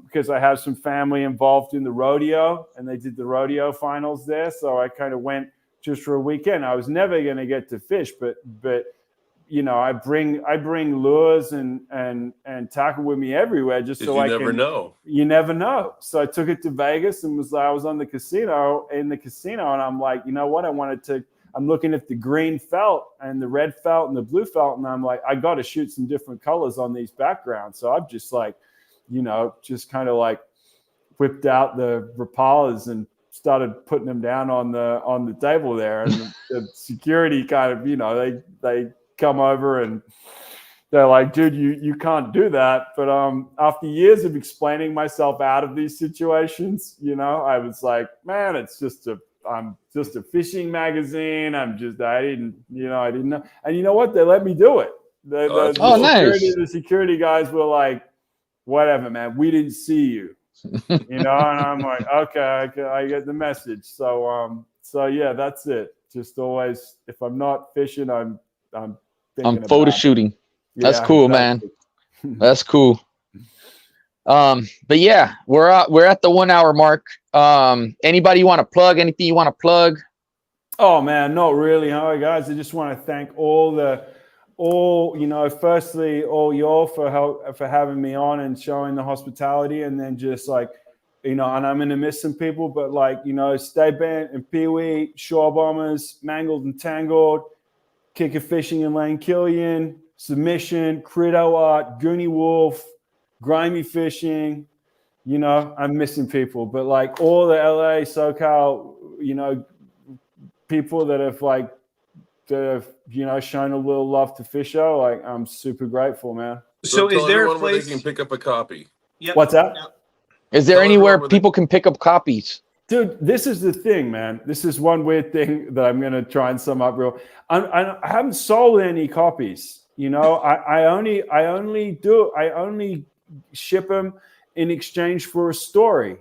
because I have some family involved in the rodeo, and they did the rodeo finals there. So I kind of went just for a weekend. I was never going to get to fish, but I bring lures and tackle with me everywhere just so I can. You never know. You never know. So I took it to Vegas and I was in the casino, and I'm like, you know what? I'm looking at the green felt and the red felt and the blue felt, and I'm like, I got to shoot some different colors on these backgrounds. So I'm just like, just kind of like whipped out the Rapalas and started putting them down on the table there, and the security kind of, they come over and they're like, dude, you can't do that. But after years of explaining myself out of these situations, I was like, man, I'm just a fishing magazine. I didn't know. And you know what? They let me do it. The security guys were like, whatever, man, we didn't see you. And I'm like, okay, I get the message. So yeah, that's it. Just always, if I'm not fishing, I'm photo shooting. That's cool, exactly. Man. That's cool. But yeah, we're at the 1 hour mark. Anybody you want to plug? Anything you want to plug? Oh man, not really. Hi guys. I just want to thank firstly all y'all for having me on and showing the hospitality, and then just like, and I'm gonna miss some people, but like, Stay Bent and Pee Wee, Shore Bombers, Mangled and Tangled, Kicker Fishing and Lane Killian, Submission, Credo Art, Goonie Wolf, Grimy Fishing. I'm missing people, but like all the LA, SoCal, people that have shown a little love to Fisho, like I'm super grateful, man. So is there a place where they can pick up a copy? Yep. What's that? Is there anywhere people can pick up copies? Dude, this is the thing, man. This is one weird thing that I'm going to try and sum up real. I haven't sold any copies. I only ship them in exchange for a story,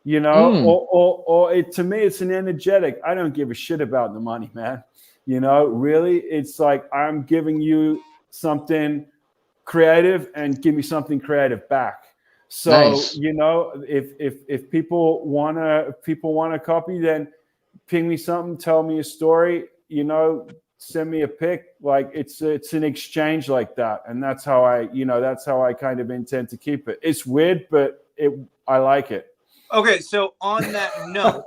or to me, it's an energetic. I don't give a shit about the money, man. Really, it's like I'm giving you something creative and give me something creative back. So, nice. If people want a copy, then ping me something, tell me a story, send me a pic. Like it's an exchange like that. And that's how I kind of intend to keep it. It's weird, but I like it. Okay. So on that note,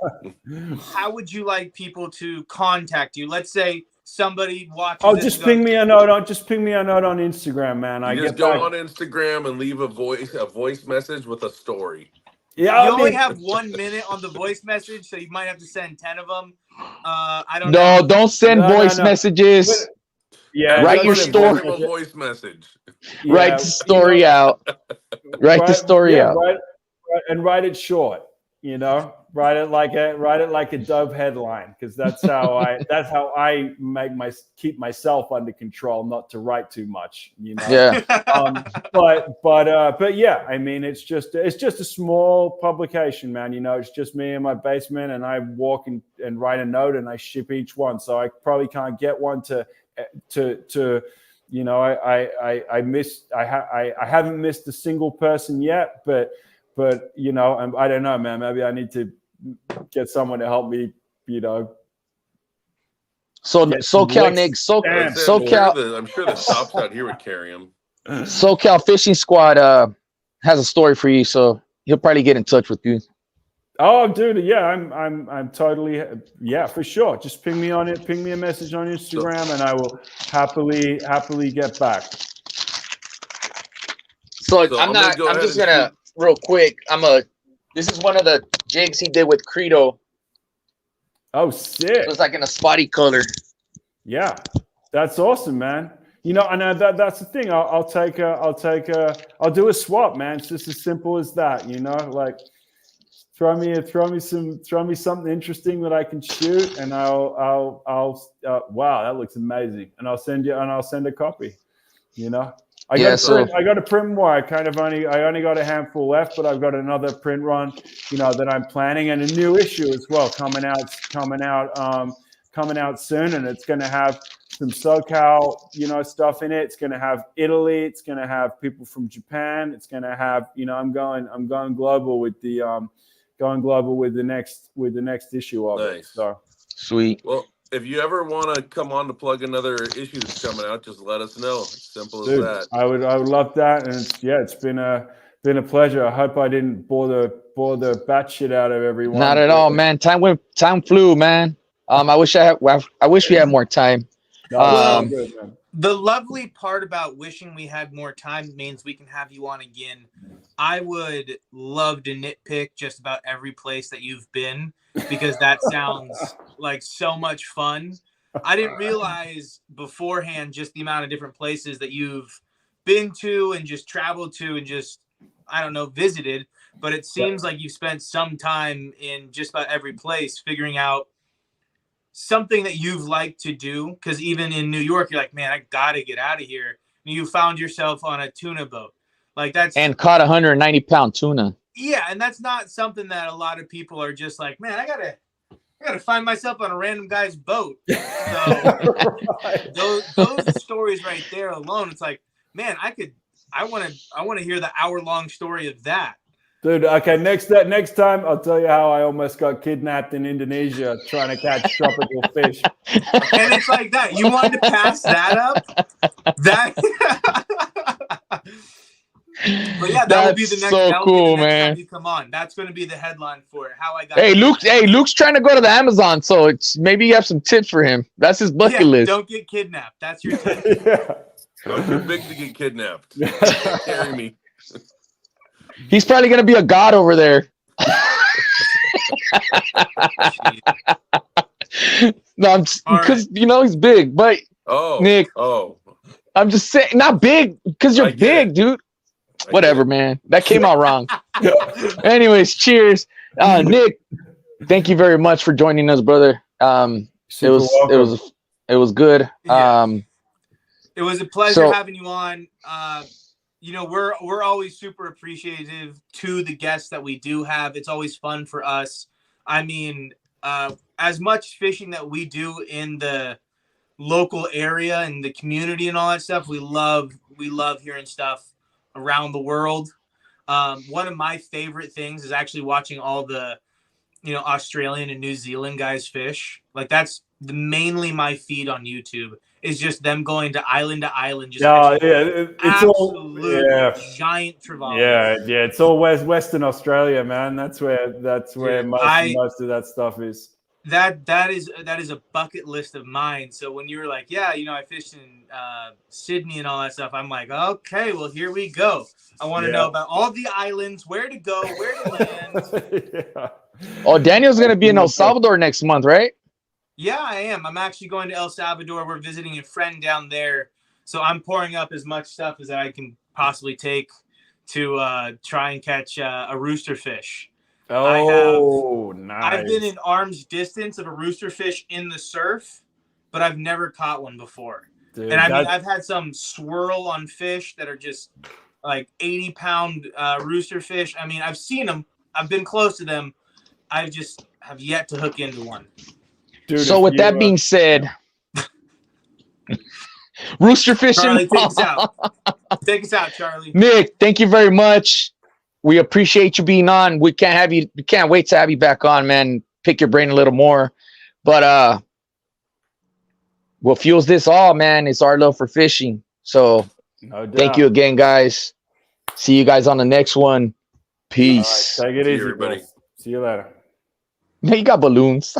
how would you like people to contact you? Let's say somebody watches. Oh, just ping me a note on Instagram, man. You just go on Instagram and leave a voice message with a story. Yeah, you only have 1 minute on the voice message, so you might have to send 10 of them. I don't know. No, don't send voice messages. Yeah, write your story. Voice message. Yeah, write the story out. Write the story out. And write it short. Write it like a Dove headline, because that's how I keep myself under control, not to write too much. Yeah. But yeah, I mean, it's just a small publication, man. It's just me in my basement, and I walk and write a note, and I ship each one. So I probably can't get one to. I haven't missed a single person yet, but I don't know, man. Maybe I need to get someone to help me, So SoCal, Nick, SoCal. I'm sure the cops out here would carry him. SoCal Fishing Squad has a story for you, so he'll probably get in touch with you. Oh, dude, yeah, I'm totally, yeah, for sure. Just ping me a message on Instagram, and I will happily get back. So I'm just gonna real quick. This is one of the jigs he did with Credo. Oh, sick! It was like in a spotty color. Yeah, That's awesome, man. You know, I know that's the thing. I'll do a swap, man. It's just as simple as that. You know, like throw me something interesting that I can shoot, and I'll wow, that looks amazing, and I'll send a copy. You know, I got to print more. I only got a handful left, but I've got another print run, you know, that I'm planning, and a new issue as well coming out soon, and it's going to have some SoCal, you know, stuff in it. It's going to have Italy. It's going to have people from Japan. It's going to have, you know, I'm going global with the next issue of it. So sweet. Well, if you ever want to come on to plug another issue that's coming out, just let us know. Simple as that. I would love that, and it's been a pleasure. I hope I didn't bore the bat shit out of everyone. Not at all, man. Time flew, man. I wish we had more time. The lovely part about wishing we had more time means we can have you on again. I would love to nitpick just about every place that you've been, because that sounds like so much fun. I didn't realize beforehand just the amount of different places that you've been to and just traveled to and just, I don't know, visited. But it seems like you've spent some time in just about every place figuring out something that you've liked to do. Because even in New York, you're like, man, I gotta get out of here. And you found yourself on a tuna boat, like and caught 190-pound tuna. Yeah, and that's not something that a lot of people are just like, man, I gotta find myself on a random guy's boat. So those stories right there alone, it's like, man, I want to hear the hour-long story of that. Dude, okay, next time I'll tell you how I almost got kidnapped in Indonesia trying to catch tropical fish. And it's like that. You wanted to pass that up? But yeah, that will be the next. So cool, man. Time you come on, that's going to be the headline for it. How I got. Luke's trying to go to the Amazon, so it's maybe you have some tips for him. That's his bucket list. Don't get kidnapped. That's your tip. Yeah. I'm too big to get kidnapped. Carry me. He's probably gonna be a god over there. No, because you know he's big, but Nick. I'm just saying, not big because you're big, dude. Whatever, man. That came out wrong. Anyways, cheers, Nick. Thank you very much for joining us, brother. It was good. Yeah. It was a pleasure having you on. You know, we're always super appreciative to the guests that we do have. It's always fun for us. I mean, as much fishing that we do in the local area and the community and all that stuff, we love hearing stuff around the world. One of my favorite things is actually watching all the, you know, Australian and New Zealand guys fish. Like that's mainly my feed on YouTube. Is just them going to island, just it's all giant trevally. Yeah, it's all Western Australia, man. That's where most of that stuff is. That is a bucket list of mine. So when you were like, yeah, you know, I fished in Sydney and all that stuff, I'm like, okay, well here we go. I want to know about all the islands, where to go, where to land. Oh, Daniel's gonna be in El Salvador next month, right? Yeah, I am. I'm actually going to El Salvador. We're visiting a friend down there. So I'm pouring up as much stuff as I can possibly take to try and catch a rooster fish. Oh, nice. I've been in arm's distance of a rooster fish in the surf, but I've never caught one before. Dude, and I mean, I've had some swirl on fish that are just like 80-pound rooster fish. I mean, I've seen them. I've been close to them. I just have yet to hook into one. Dude, so with that being said, rooster fishing. Charlie, take us out. Take us out, Charlie. Nick, thank you very much. We appreciate you being on. We can't wait to have you back on, man. Pick your brain a little more. But what fuels this all, man, is our love for fishing. So thank you again, guys. See you guys on the next one. Peace. All right, take it easy, everybody. See you later. Man, you got balloons.